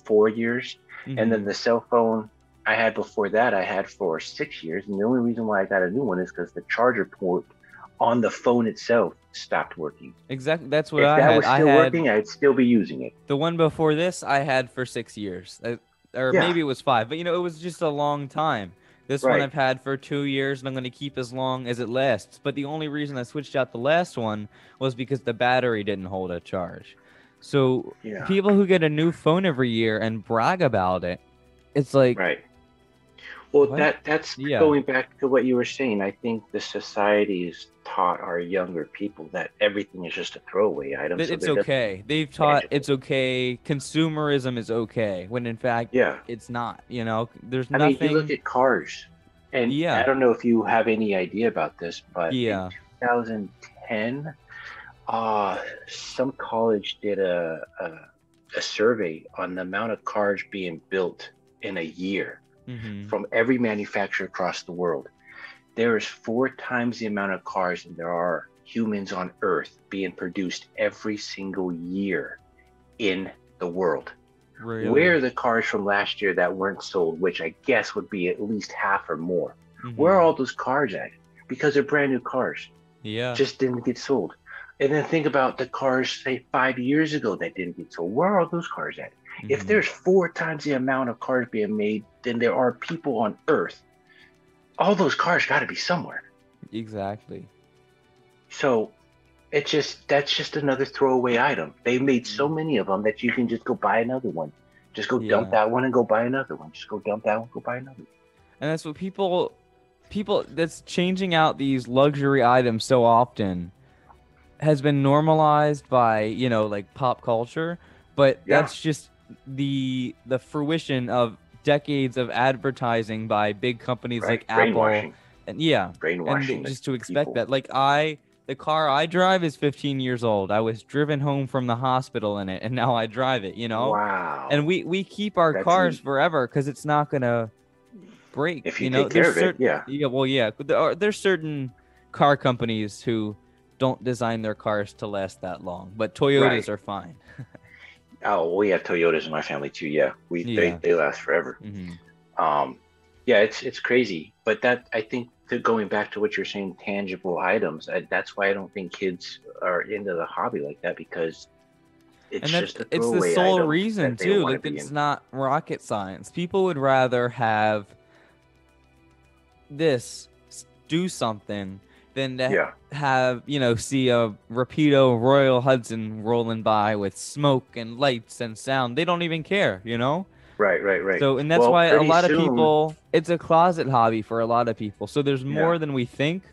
4 years, and then hmm the cell phone I had before that I had for 6 years. And the only reason why I got a new one is because the charger port on the phone itself stopped working. Exactly. That's what If I that had. was I still had working, I'd still be using it. the one before this. I had for 6 years, or Yeah, maybe it was 5. But you know, it was just a long time. This one right. I've had for 2 years, and I'm going to keep as long as it lasts. But the only reason I switched out the last one was because the battery didn't hold a charge. So Yeah, people who get a new phone every year and brag about it, it's like, right. Well, what? that's Yeah. going back to what you were saying. I think the society has taught our younger people that everything is just a throwaway item, That so it's there doesn't okay. They've taught tangible. it's okay. Consumerism is okay, when in fact Yeah, it's not. You know, there's I mean, you look nothing. at cars, and I Yeah, don't know if you have any idea about this, but in yeah. 2010, some college did a survey on the amount of cars being built in a year hmm from every manufacturer across the world. There is 4 times the amount of cars than there are humans on Earth being produced every single year in the world. Where Really. are the cars from last year that weren't sold, which I guess would be at least half or more? Where are hmm all those cars at? Because they're brand new cars, Yeah. just didn't get sold. And then think about the cars, say, 5 years ago that didn't get sold. Where are all those cars at? If hmm there's 4 times the amount of cars being made than there are people on Earth, all those cars got to be somewhere. Exactly. So it's just that's just another throwaway item. They made so Mhm. many of them that you can just go buy another one. Just go dump Yeah. that one and go buy another one. Just go dump that one, go buy another one. And that's what people that's changing out these luxury items so often has been normalized by, you know, like pop culture, but Yeah, that's just the fruition of decades of advertising by big companies like right. Apple, Brainwashing, and yeah, brainwashing the just to expect people. that. Like the car I drive is 15 years old. I was driven home from the hospital in it, and now I drive it, you know? And Wow, we keep our that's cars neat. forever because it's not gonna break, If you you know? take care There's of it, certain, yeah, yeah, well, yeah, there's certain car companies who don't design their cars to last that long, but Toyotas right. are fine. Oh, we have Toyotas in my family too. Yeah, we Yeah. they last forever. hmm Um, yeah, it's crazy, but that I think going back to what you're saying, tangible items. That's why I don't think kids are into the hobby like that because it's And that's just a it's the throwaway sole item reason that they don't too. want to Like be it's in. not rocket science. People would rather have this, do something, than to Yeah. have, see a Rapido Royal Hudson rolling by with smoke and lights and sound. They don't even care, Right, right, right. So, and that's Well, why a pretty lot of soon, people, it's a closet hobby for a lot of people. So there's yeah. more than we think,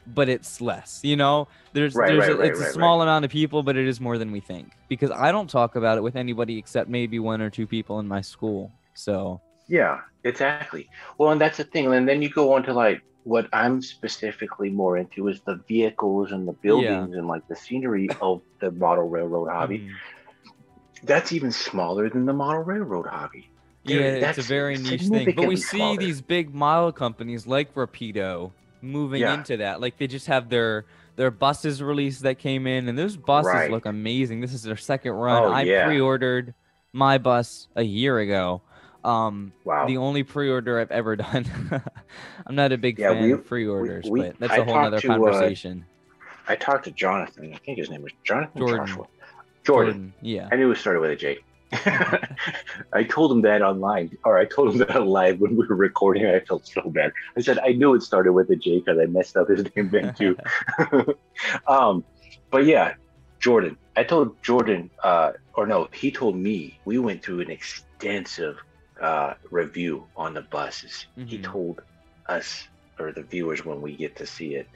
but it's less, Right, right, right, it's a right, right. small amount of people, but it is more than we think, because I don't talk about it with anybody except maybe one or two people in my school. So, Yeah, exactly. Well, and that's the thing. And then you go on to like what I'm specifically more into is the vehicles and the yeah. buildings and like the scenery of the model railroad hobby. Mhm. That's even smaller than the model railroad hobby. Yeah, it's a That's very niche thing. But we significantly see smaller. these big model companies like Rapido moving Yeah, into that. Like they just have their buses released that came in, and those buses right. look amazing. This is their second run. Oh, I yeah. pre-ordered my bus a year ago. The Wow. only pre-order I've ever done. I'm not a big Yeah, fan of pre-orders, but that's a whole nother conversation. I talked to Jonathan. I think his name was Jonathan Jordan. Joshua. Jordan. Jordan, yeah. I knew it started with a J. I told him that online, or I told him that live when we were recording. I felt so bad. I said I knew it started with a J because I messed up his name then too. um, but yeah, Jordan. I told Jordan, or no, he told me. We went through an extensive review on the buses. He Mhm. told us or the viewers when we get to see it.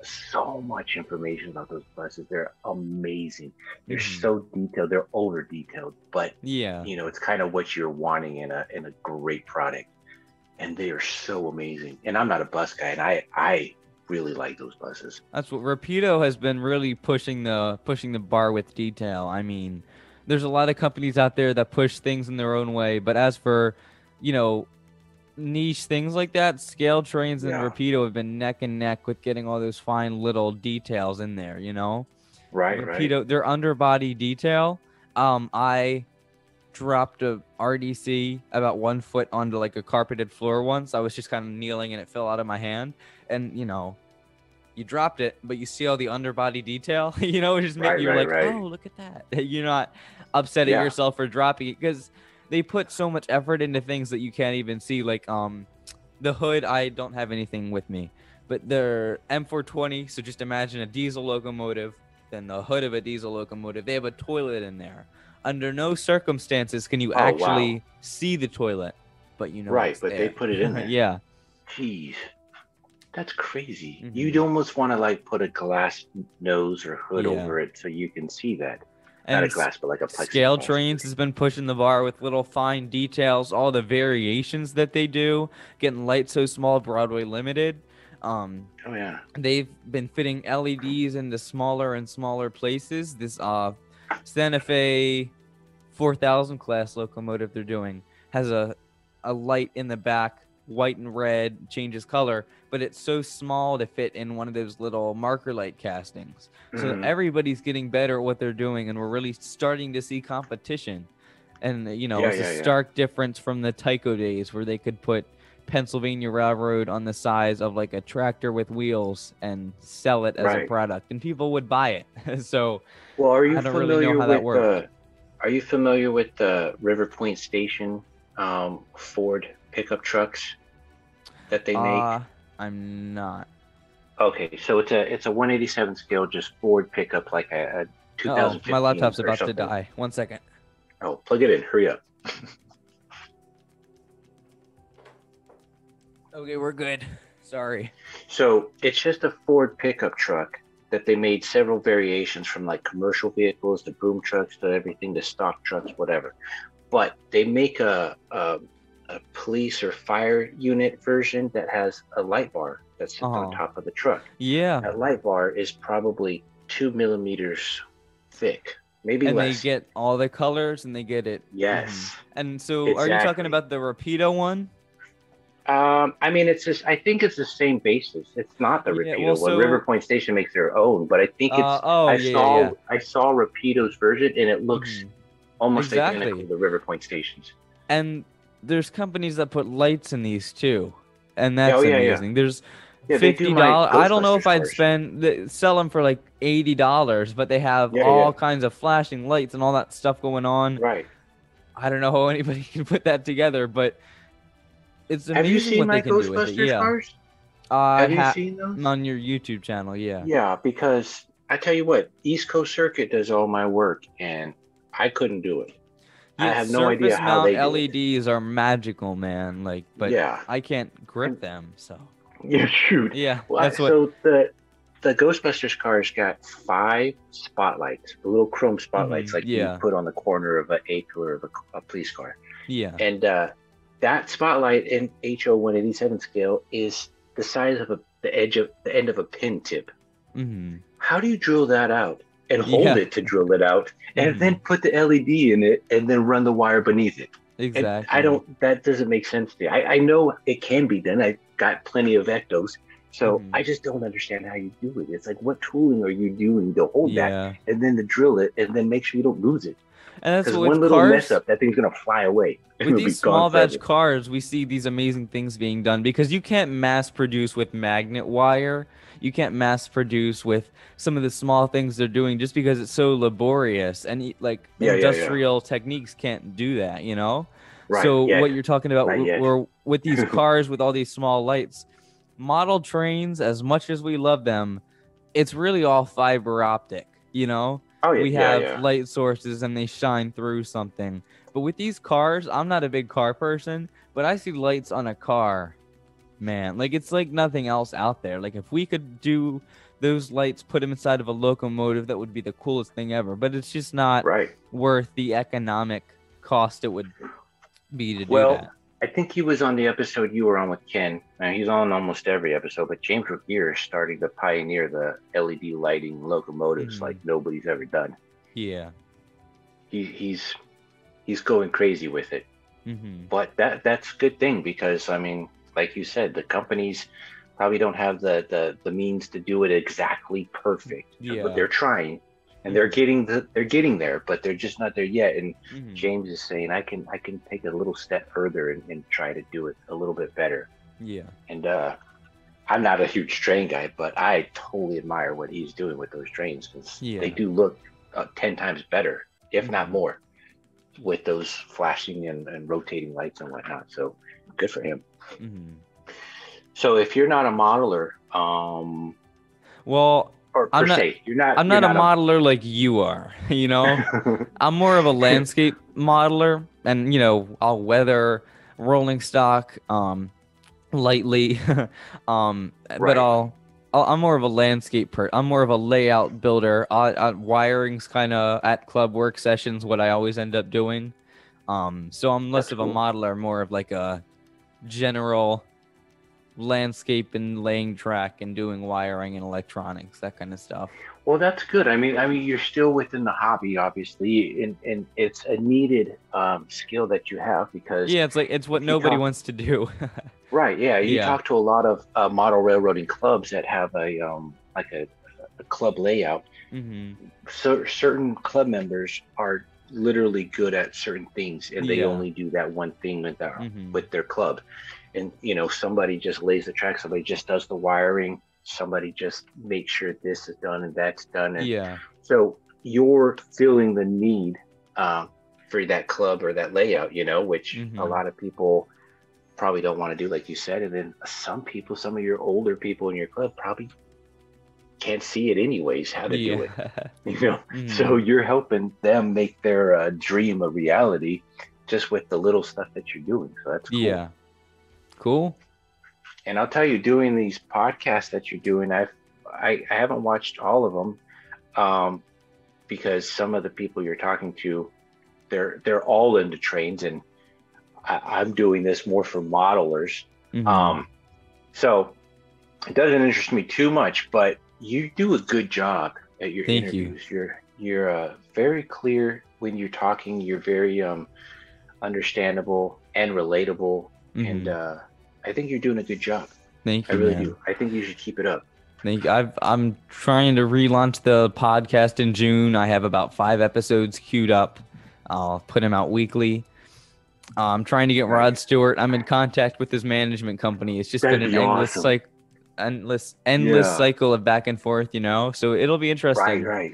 So much information about those buses. They're amazing. They're Mhm. so detailed. They're over detailed, but Yeah. it's kind of what you're wanting in a great product. And they are so amazing. And I'm not a bus guy, and I really like those buses. That's what Rapido has been really pushing the bar with detail. I mean, there's a lot of companies out there that push things in their own way, but as for, you know, niche things like that, Scale Trains and Yeah. Rapido have been neck and neck with getting all those fine little details in there. Right, right. Rapido, their underbody detail, I dropped a RDC about 1 foot onto like a carpeted floor once. I was just kind of kneeling and it fell out of my hand, and you dropped it, but you see all the underbody detail, it just make Right, you right, like, right. oh, look at that. You're not upset at Yeah. yourself for dropping it, because they put so much effort into things that you can't even see. Like the hood, I don't have anything with me, but they're M420. So just imagine a diesel locomotive, then the hood of a diesel locomotive. They have a toilet in there. Under no circumstances can you Oh, wow. actually see the toilet, but Right, it's but they there. put it in there. Yeah. Jeez. That's crazy. You'd Hmm. almost want to like put a glass nose or hood Yeah. over it so you can see that. Not a And glass, but like a Scale plexiglass Trains screen. has been pushing the bar with little fine details, all the variations that they do, getting lights so small, Broadway limited. Um, Oh yeah. they've been fitting LEDs into smaller and smaller places. This Santa Fe 4000 class locomotive they're doing has a light in the back, white and red, changes color, but it's so small to fit in one of those little marker light castings. So Hmm. everybody's getting better at what they're doing, and we're really starting to see competition. And Yeah, it's a yeah, yeah. stark difference from the Tyco days where they could put Pennsylvania Railroad on the size of like a tractor with wheels and sell it as a Right. product, and people would buy it. So Well, I don't really know how that worked. are you familiar with the River Point Station Ford pickup trucks that they make? I'm not. Okay, so it's a 187 scale, just Ford pickup, like a Oh, my 2015 laptop's or about to something. die. 1 second. Oh, plug it in. Hurry up. Okay, we're good. Sorry. So it's just a Ford pickup truck that they made several variations from, like commercial vehicles to boom trucks to everything to stock trucks, whatever. But they make a police or fire unit version that has a light bar that sits on Uh-huh. top of the truck. Yeah. That light bar is probably 2 millimeters thick, maybe And they less. get all the colors and they get it. Yes, And so are you talking exactly. about the Rapido one? I mean, it's just, I think it's the same basis. It's not the Yeah, well, Rapido one. River so Point Station makes their own, but I think oh yeah, yeah, yeah. I saw Rapido's version and it looks Hmm. almost identical Exactly. to River Point Stations. And there's companies that put lights in these too. And Yeah, oh that's yeah, yeah. amazing. There's Yeah, they do my $50. I don't know if Ghostbusters I'd cars. sell them for like $80, but they have Yeah, yeah. all kinds of flashing lights and all that stuff going on. Right. I don't know how anybody can put that together, but it's Have you amazing seen what they my can do with it. Ghostbusters Yeah. cars? I Have you have seen those? on your YouTube channel. Yeah. Yeah, because I tell you what, East Coast Circuit does all my work, and I couldn't do it. I Yeah, have no idea surface how mount they do it. LEDs are magical, man. Like, but Yeah, I can't grip and them. So yeah, shoot. yeah, Well, that's what. so the Ghostbusters cars got 5 spotlights, the little chrome spotlights like you Yeah. put on the corner of an HO or of a police car, Yeah. and that spotlight in HO 187 scale is the size of the end of a pin tip. Mm-hmm. How do you drill that out and hold Yeah. it to drill it out and Mm-hmm. then put the LED in it and then run the wire beneath it? And Exactly. that doesn't make sense to me. I know it can be done. I got plenty of ectos. So Mm-hmm. I just don't understand how you do it. It's like, what tooling are you doing to hold that Yeah. and then to drill it and then make sure you don't lose it? And that's Because what one with little mess cars. up, that thing's going to fly away and With it'll these be gone small batch forever. cars, we see these amazing things being done because you can't mass produce with magnet wire. You can't mass produce with some of the small things they're doing just because it's so laborious and like Yeah, yeah, yeah. industrial techniques can't do that, you know? Right. So Yet. what you're talking about Not yet. were with these cars with all these small lights, model trains, as much as we love them, it's really all fiber optic, you know? Oh, yeah. We Yeah, have yeah. light sources and they shine through something. But with these cars, I'm not a big car person, but I see lights on a car, man. Like it's like nothing else out there. Like if we could do those lights, put them inside of a locomotive, that would be the coolest thing ever. But it's just not Right. worth the economic cost it would be to do Well, that. I think he was on the episode you were on with Ken. He's on almost every episode, but James Revere is starting to pioneer the LED lighting locomotives like nobody's ever done. Yeah. He's going crazy with it. Mm-hmm. But that's a good thing because I mean, like you said, the companies probably don't have the means to do it exactly perfect. Yeah. But they're trying. And they're getting there, but they're just not there yet. And James is saying, I can take a little step further and try to do it a little bit better. Yeah. And I'm not a huge train guy, but I totally admire what he's doing with those trains because they do look 10 times better, if not more, with those flashing and rotating lights and whatnot. So good for him. Mm-hmm. So if you're not a modeler, well. Or I'm not a modeler like you are, you know? I'm more of a landscape modeler and, you know, I'll weather rolling stock lightly. But I'm more of a landscape I'm more of a layout builder. Wiring's kind of at club work sessions what I always end up doing. So I'm less of a modeler, more of like a general landscape and laying track and doing wiring and electronics, that kind of stuff. Well, that's good. I mean, you're still within the hobby, obviously, and it's a needed skill that you have because it's what nobody wants to do. Right. Yeah. You talk to a lot of model railroading clubs that have a club layout. Mm-hmm. So certain club members are literally good at certain things, and they only do that one thing with their club. And, you know, somebody just lays the track, somebody just does the wiring, somebody just makes sure this is done and that's done. And so you're feeling the need for that club or that layout, you know, which a lot of people probably don't want to do, like you said. And then some of your older people in your club probably can't see it anyways, how to do it, you know? So you're helping them make their dream a reality just with the little stuff that you're doing. So that's cool. Yeah. Cool. And I'll tell you, doing these podcasts that you're doing, I haven't watched all of them because some of the people you're talking to, they're all into trains, and I'm doing this more for modelers. So it doesn't interest me too much, but you do a good job at your interviews. You're very clear when you're talking. You're very understandable and relatable, and I think you're doing a good job. Thank you. I really do. I think you should keep it up. Thank you. I'm trying to relaunch the podcast in June. I have about 5 episodes queued up. I'll put them out weekly. I'm trying to get Rod Stewart. I'm in contact with his management company. It's just been an endless cycle of back and forth, you know. So it'll be interesting. Right.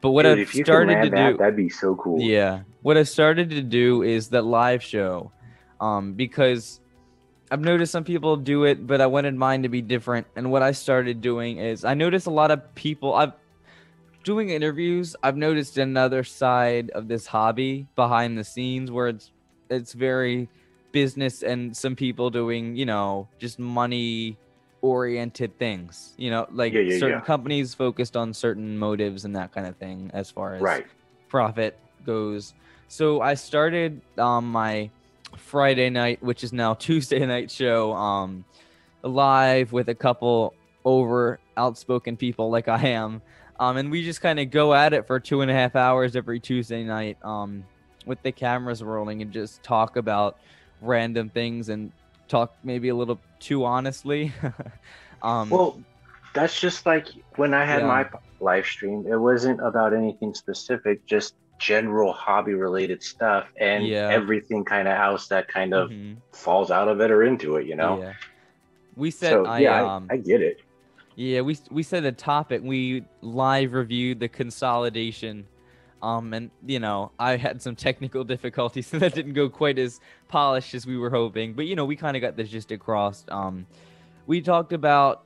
But what I've started to do, that'd be so cool. Yeah. What I started to do is that live show, because I've noticed some people do it, but I wanted mine to be different. And what I started doing is I noticed a lot of people. I've doing interviews. I've noticed another side of this hobby behind the scenes where it's very business and some people doing, just money oriented things. Like Yeah, yeah, certain yeah. companies focused on certain motives and that kind of thing as far as Right. profit goes. So I started my Friday night, which is now Tuesday night show, live with a couple over outspoken people like I am. And we just kind of go at it for 2.5 hours every Tuesday night, with the cameras rolling and just talk about random things and talk maybe a little too honestly. um, Well, that's just like when I had yeah, my live stream. It wasn't about anything specific, just general hobby related stuff, and yeah, everything kind of else that kind of hmm falls out of it or into it, you know? yeah. We set So yeah, I get it. Yeah, we set a topic. We live reviewed the consolidation. And I had some technical difficulties, so that didn't go quite as polished as we were hoping. But we kind of got the gist across. We talked about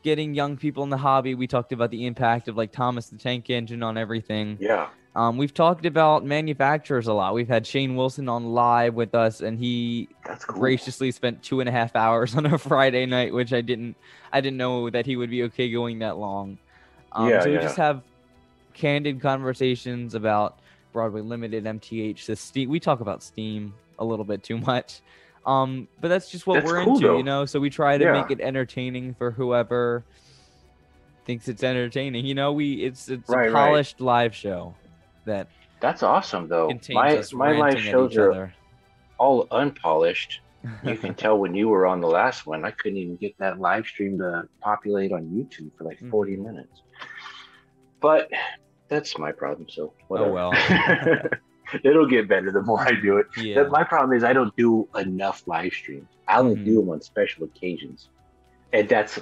getting young people in the hobby. We talked about the impact of like Thomas the Tank Engine on everything. Yeah, We've talked about manufacturers a lot. We've had Shane Wilson on live with us, and he that's cool. graciously spent 2.5 hours on a Friday night, which I didn't know that he would be okay going that long. Yeah, So we just yeah. have candid conversations about Broadway Limited, MTH, the Steam. We talk about Steam a little bit too much. But that's just what That's we're cool into, though. so we try to make Yeah, it entertaining for whoever thinks it's entertaining. It's a right, right. polished live show that That's awesome though. contains My us my live ranting at shows each are other. all unpolished. You can tell when you were on the last one. I couldn't even get that live stream to populate on YouTube for like 40 hmm minutes. But that's my problem, so Oh whatever. well. It'll get better the more I do it. Yeah. My problem is I don't do enough live streams. I only hmm do them on special occasions. And that's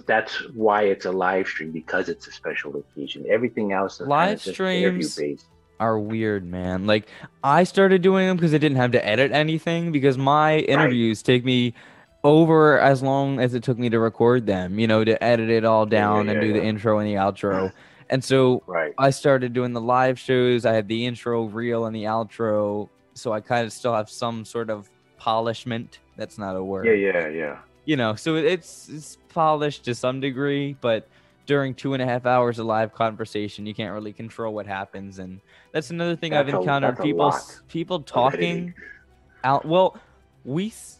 why it's a live stream, because it's a special occasion. Everything else is kind Live of just interview streams based. are weird, man. Like I started doing them because I didn't have to edit anything because my Right. interviews take me over as long as it took me to record them, to edit it all Yeah, yeah, down and yeah, do the yeah. intro and the outro. And so Right. I started doing the live shows. I had the intro reel and the outro, so I kind of still have some sort of polishment. That's not a Yeah, word, yeah, but yeah. so it's polished to some degree, but during 2.5 hours of live conversation, you can't really control what happens, and that's another thing I've encountered. That's a lot People of editing. talking out. Well, we s-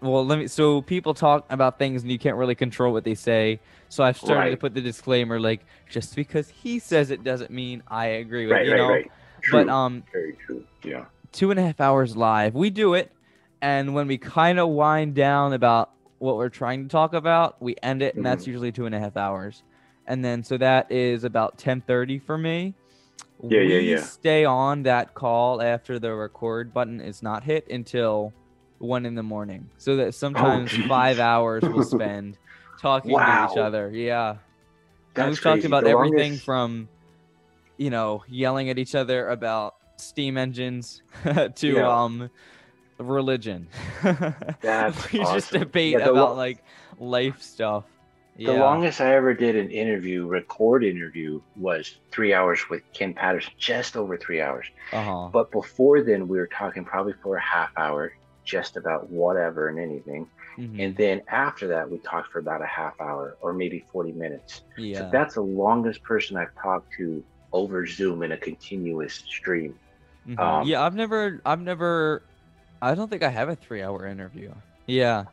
well let me. So people talk about things, and you can't really control what they say. So I've started to Right. put the disclaimer, like just because he says it doesn't mean I agree with Right, right, right. But True. Very true. Yeah. 2.5 hours live. We do it, and when we kind of wind down about what we're trying to talk about, we end it, and Hmm. that's usually 2.5 hours. And then so that is about 10:30 for me. Yeah, yeah, We yeah. stay on that call after the record button is not hit until 1 in the morning. So that Oh, sometimes jeez. 5 hours we'll spend talking to each Wow. other. Yeah. And That's we've talked crazy. about The everything longest. from yelling at each other about steam engines to Yeah, religion. that's We just awesome. Yeah, debate about like life stuff. the Yeah. longest I ever did an record interview, was 3 hours with Ken Patterson, just over 3 hours. Uh-huh. But before then, we were talking probably for a half hour, just about whatever and anything. And Mhm. then after that, we talked for about a half hour or maybe 40 minutes. So Yeah. that's the longest person I've talked to over Zoom in a continuous stream. Um, Yeah, I've never I don't think I have a 3-hour interview. Yeah.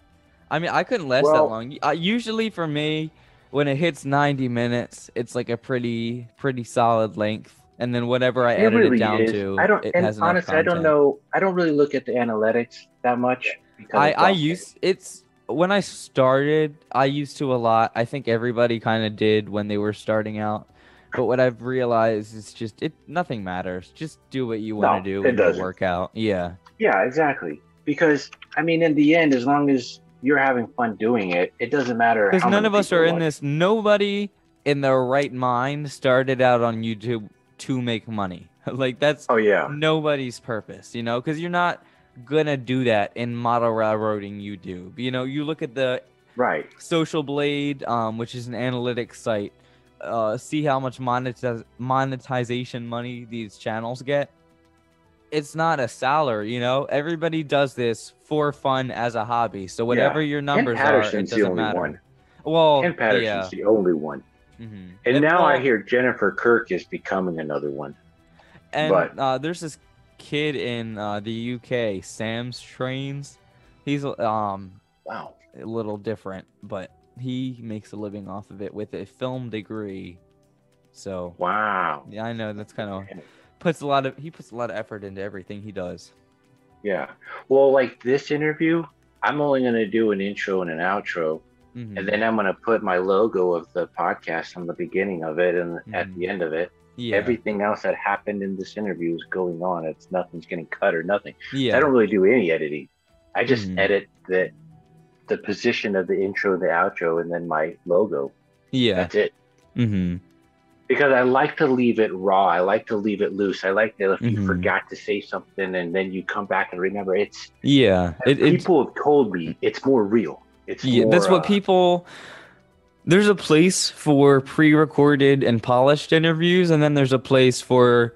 I mean, I couldn't last that well, long. Usually for me, when it hits 90 minutes, it's like a pretty solid length. And then whatever I it edit it really down is. I to, don't, it and has enough honestly, I don't content. know. I don't really look at the analytics that much because I I I don't. use it's when I started, I used to a lot. I think everybody kind of did when they were starting out. But what I've realized is just nothing matters. Just do what you want to No, do it and it'll doesn't. work out. Yeah. Yeah, exactly. Because I mean, in the end, as long as you're having fun doing it, it doesn't matter Because how none many of us people are are in watching. this. Nobody in their right mind started out on YouTube to make money. Like that's Oh yeah, nobody's purpose, because you're not gonna do that in model railroading YouTube. You know, you look at the Right. Social Blade, which is an analytics site, see how much monetization money these channels get. It's not a salary, you know. Everybody does this for fun as a hobby. So whatever Yeah. your Ken numbers are, it Patterson's the doesn't only matter. one. Well, Ken Patterson's yeah. the only one. Mm-hmm. And now I well, hear Jennifer Kirk is becoming another one. and But there's this kid in the UK, Sam's Trains. He's wow. a little different, but he makes a living off of it with a film degree. So Wow. yeah, I know that's kind of puts a lot of effort into everything he does. Yeah. Well, like this interview, I'm only going to do an intro and an outro, Mm-hmm. and then I'm going to put my logo of the podcast on the beginning of it and at the end of it. Yeah. Everything else that happened in this interview is going on. It's nothing's getting cut or nothing. Yeah. I don't really do any editing. I just edit the position of the intro, the outro, and then my logo. Yeah. That's it. Mm-hmm. Because I like to leave it raw. I like to leave it loose. I like that if you forgot to say something and then you come back and remember, it's people have told me it's more real. It's more, that's what people. There's a place for pre-recorded and polished interviews, and then there's a place for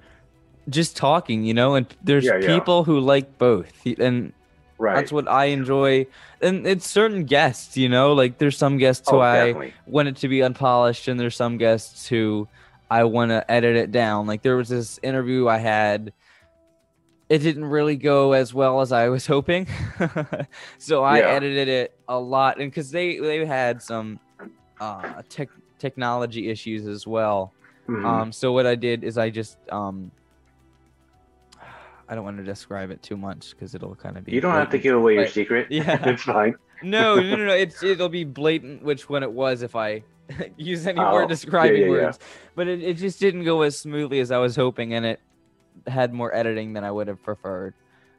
just talking, you know. And there's people who like both, and that's what I enjoy. And it's certain guests, you know, like there's some guests who I want it to be unpolished, and there's some guests who I want to edit it down. Like there was this interview I had. It didn't really go as well as I was hoping. So I edited it a lot. And because they had some technology issues as well. So what I did is I just I don't want to describe it too much because it'll kind of be. You don't have to give away your secret. Yeah, it's fine. No. It'll be blatant which one it was if I use any more describing words. But it just didn't go as smoothly as I was hoping, and it had more editing than I would have preferred.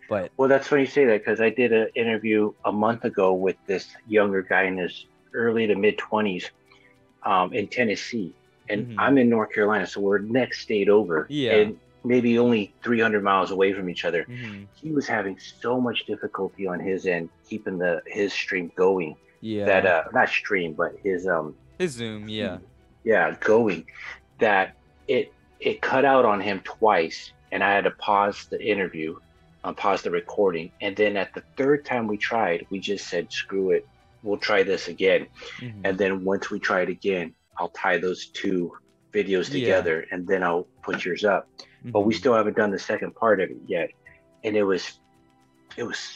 But well, that's funny you say that because I did an interview a month ago with this younger guy in his early to mid 20s in Tennessee, and I'm in North Carolina, so we're next state over. And maybe only 300 miles away from each other. He was having so much difficulty on his end keeping his stream going. That not stream, but his Zoom, going, that it cut out on him twice, and I had to pause the interview, pause the recording, and then at the third time we tried, we just said, screw it, we'll try this again. And then once we try it again, I'll tie those two videos together, and then I'll put yours up. But we still haven't done the second part of it yet, and it was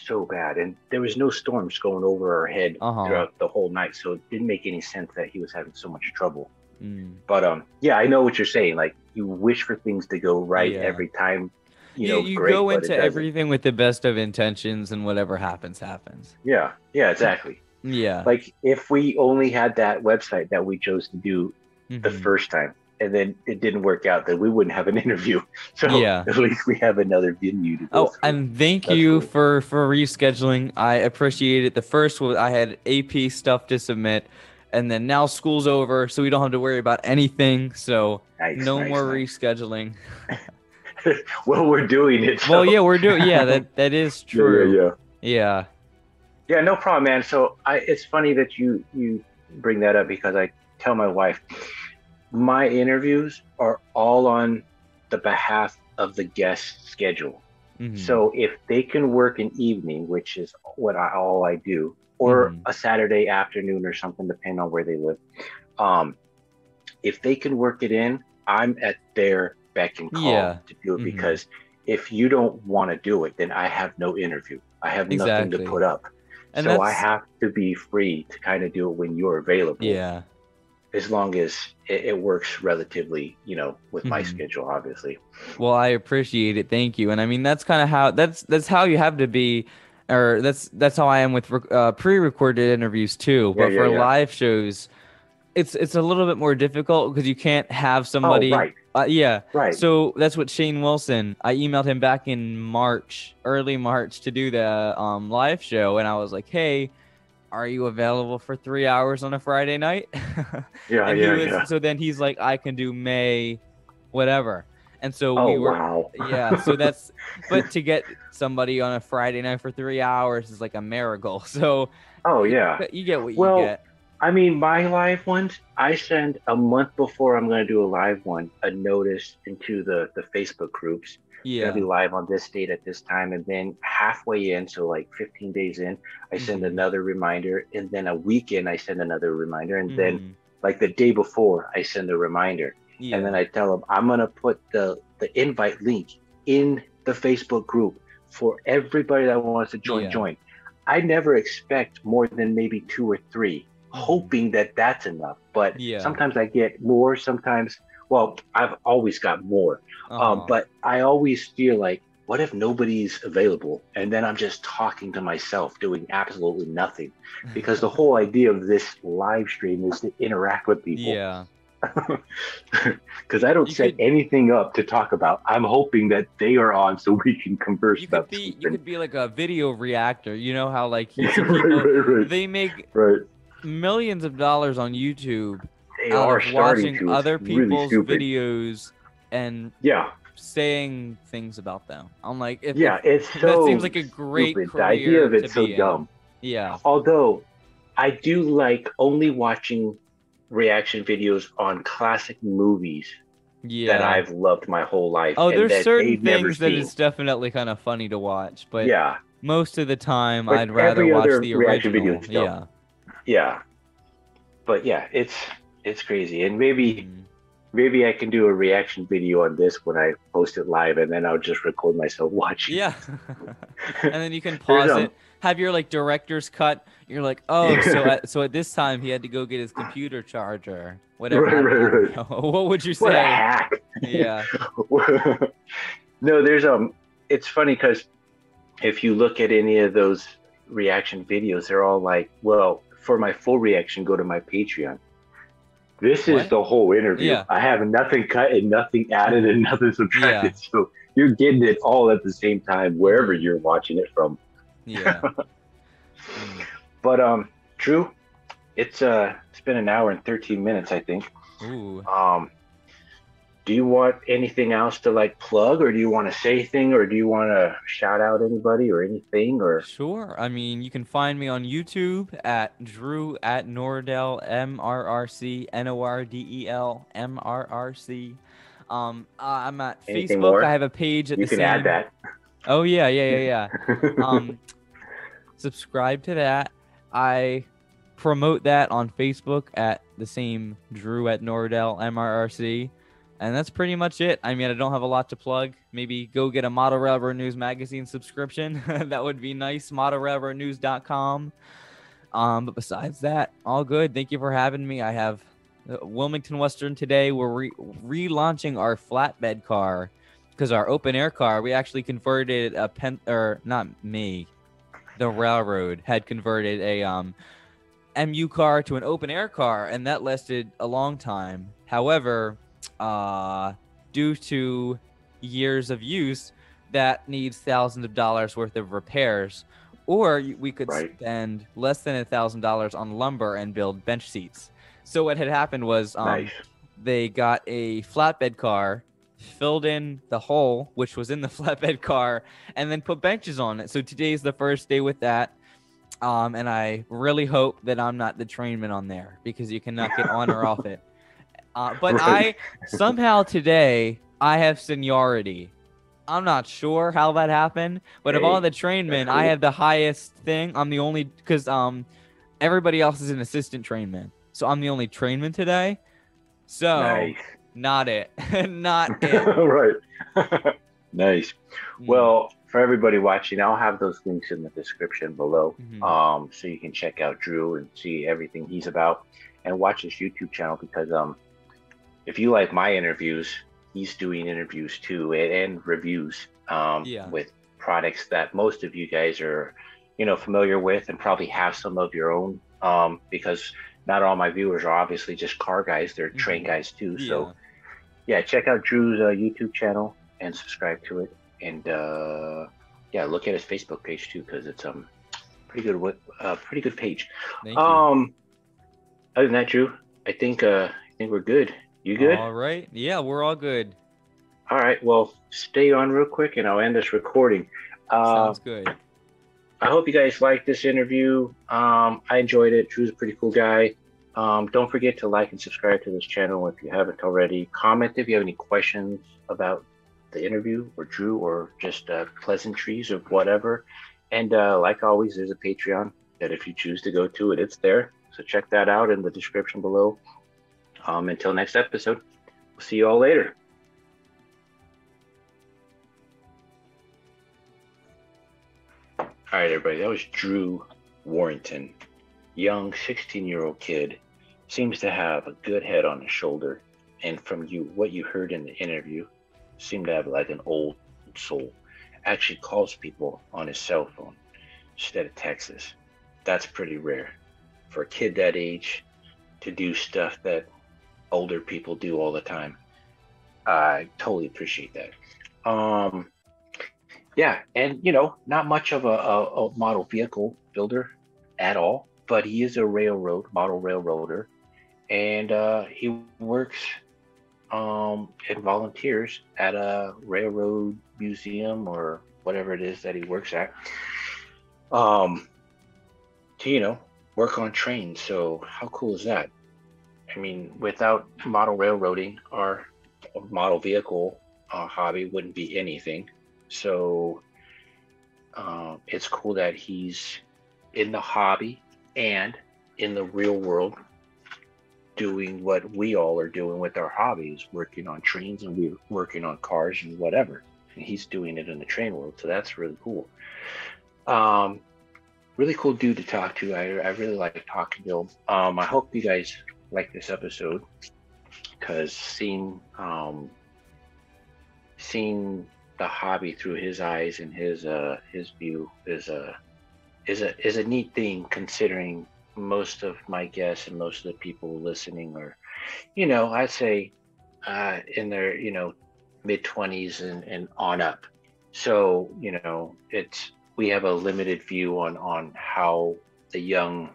so bad, and there was no storms going over our head throughout the whole night, so it didn't make any sense that he was having so much trouble. But I know what you're saying. Like, you wish for things to go right every time. You great, go into everything with the best of intentions, and whatever happens. Yeah, exactly. Like if we only had that website that we chose to do the first time, and then it didn't work out, then we wouldn't have an interview. So at least we have another venue to go through. And thank you for rescheduling. I appreciate it. The first was I had AP stuff to submit, and then now school's over, so we don't have to worry about anything. So no more rescheduling. Well, we're doing it. So. Well, yeah, we're doing. Yeah, that is true. Yeah, no problem, man. So it's funny that you bring that up, because I tell my wife, my interviews are all on the behalf of the guest schedule. So if they can work an evening, which is what all I do, or a Saturday afternoon or something, depending on where they live, if they can work it in, I'm at their beck and call to do it. Because if you don't want to do it, then I have no interview. I have nothing to put up. And so I have to be free to kind of do it when you're available. Yeah. As long as it works relatively, with my schedule, obviously. Well, I appreciate it. Thank you. And I mean, that's kind of how that's how you have to be, or that's how I am with pre-recorded interviews too. But for live shows, it's a little bit more difficult because you can't have somebody. Oh, right. Right. So that's what Shane Wilson. I emailed him back in early March, to do the live show, and I was like, hey, are you available for 3 hours on a Friday night? So then he's like, I can do May, whatever. And so Oh we were, wow. yeah. So that's, but to get somebody on a Friday night for 3 hours is like a miracle. So Oh yeah. you get what you Well, get. I mean, my live ones, I send a month before I'm going to do a live one, a notice into the Facebook groups. Going to Yeah. be live on this date at this time. And then halfway in, so like 15 days in, I send Hmm. another reminder. And then a weekend, I send another reminder. And then Hmm. like the day before, I send a reminder. And then Yeah. I tell them I'm going to put the invite link in the Facebook group for everybody that wants to Yeah. join. I never expect more than maybe two or three, Hmm. hoping that that's enough. But Yeah. sometimes I get more. Sometimes, well, I've always got more. Uh-huh. But I always feel like, what if nobody's available? And then I'm just talking to myself, doing absolutely nothing. Because the whole idea of this live stream is to interact with people. Yeah. Because I don't You set could anything up to talk about. I'm hoping that they are on so we can converse about you something. could be like a video reactor. You know how like you Yeah, see right, people, right, right. they make Right. millions of dollars on YouTube They out are of starting watching to. It's other really people's stupid. videos and Yeah. saying things about them. I'm like, if Yeah. It's that seems so like a great stupid. The idea career of to it's so be in. dumb. Yeah. Although I do like only watching reaction videos on classic movies that Yeah. I've loved my whole life Oh, and there's that certain they've never things that seen. is definitely kind of funny to watch, but Yeah. most of the time But I'd rather every watch other the reaction video original. is dumb. Yeah. Yeah. But yeah, it's crazy. And Hmm. maybe I can do a reaction video on this when I post it live, and then I'll just record myself watching. Yeah. And then you can There's pause it, have your like director's cut. You're like, "Oh, so at this time he had to go get his computer charger." Whatever. right, I right, don't right. know. What would you What a say? hack! Yeah. No, there's it's funny because if you look at any of those reaction videos, they're all like, well, for my full reaction, go to my Patreon. This is What? the whole interview. Yeah. I have nothing cut and nothing added and nothing Yeah. subtracted. So you're getting it all at the same time, wherever Hmm. you're watching it from. Yeah. Mm. But Drew, it's been an hour and 13 minutes, I think. Ooh. Do you want anything else to like plug, or do you want to say anything, or do you want to shout out anybody or anything, or Sure. I mean, you can find me on YouTube at Drew at Nordell MRRC. I'm at anything Facebook. I more? have a page at You the can add same. that. Oh yeah. Subscribe to that. I promote that on Facebook at the same Drew at Nordell MRRC. And that's pretty much it. I mean, I don't have a lot to plug. Maybe go get a Model Railroad News magazine subscription. That would be nice. ModelRailroadNews.com. But besides that, all good. Thank you for having me. I have Wilmington Western today. We're relaunching our flatbed car because our open air car, we actually converted or not me, the railroad had converted a MU car to an open air car, and that lasted a long time. However, due to years of use, that needs thousands of dollars worth of repairs, or we could Right. spend less than $1,000 on lumber and build bench seats. So what had happened was Nice. they got a flatbed car, filled in the hole which was in the flatbed car, and then put benches on it. So today's the first day with that. And I really hope that I'm not the trainman on there, because you cannot get on or off it. But Right. I somehow today I have seniority. I'm not sure how that happened, but of all Hey, the that's trainmen, I cool. have the highest thing. I'm the only, because everybody else is an assistant trainman, so I'm the only trainman today. So Nice. not it, not it. Right. Nice. Mm, Well, for everybody watching, I'll have those links in the description below. mhm. So you can check out Drew and see everything he's about, and watch his YouTube channel, because if you like my interviews, he's doing interviews too, and reviews Yeah. with products that most of you guys are, familiar with, and probably have some of your own. Because not all my viewers are obviously just car guys; they're train Mhm. guys too. So Yeah. yeah, check out Drew's YouTube channel and subscribe to it, and yeah, look at his Facebook page too, because it's pretty good page. Thank you. Other than that, Drew, I think we're good. You good? All right. Yeah, we're all good. All right. Well, stay on real quick, and I'll end this recording. Uh, Sounds good. I hope you guys liked this interview. I enjoyed it. Drew's a pretty cool guy. Don't forget to like and subscribe to this channel if you haven't already. Comment if you have any questions about the interview or Drew or just pleasantries or whatever. And like always, there's a Patreon that if you choose to go to it, it's there. So check that out in the description below. Until next episode, we'll see you all later. All right, everybody. That was Drew Warrington, young 16-year-old kid, seems to have a good head on his shoulder. And from what you heard in the interview, seemed to have like an old soul. Actually calls people on his cell phone instead of Texas. That's pretty rare for a kid that age to do stuff that older people do all the time. I totally appreciate that. Um, yeah, and not much of a model vehicle builder at all, but he is a model railroader, and he works and volunteers at a railroad museum or whatever it is that he works at. Um, to work on trains. So how cool is that? I mean, without model railroading, our model vehicle hobby wouldn't be anything. So it's cool that he's in the hobby and in the real world doing what we all are doing with our hobbies, working on trains and we're working on cars and whatever. And he's doing it in the train world. So that's really cool. Um, really cool dude to talk to. I really like talking to him. I hope you guys like this episode because seeing the hobby through his eyes and his view is a neat thing, considering most of my guests and most of the people listening are, I'd say in their mid-20s and on up. So it's we have a limited view on how the young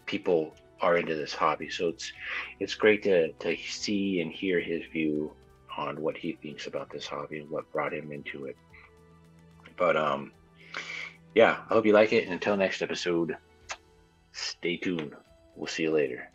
people are into this hobby. So it's great to see and hear his view on what he thinks about this hobby and what brought him into it. But yeah, I hope you like it. And until next episode, stay tuned. We'll see you later.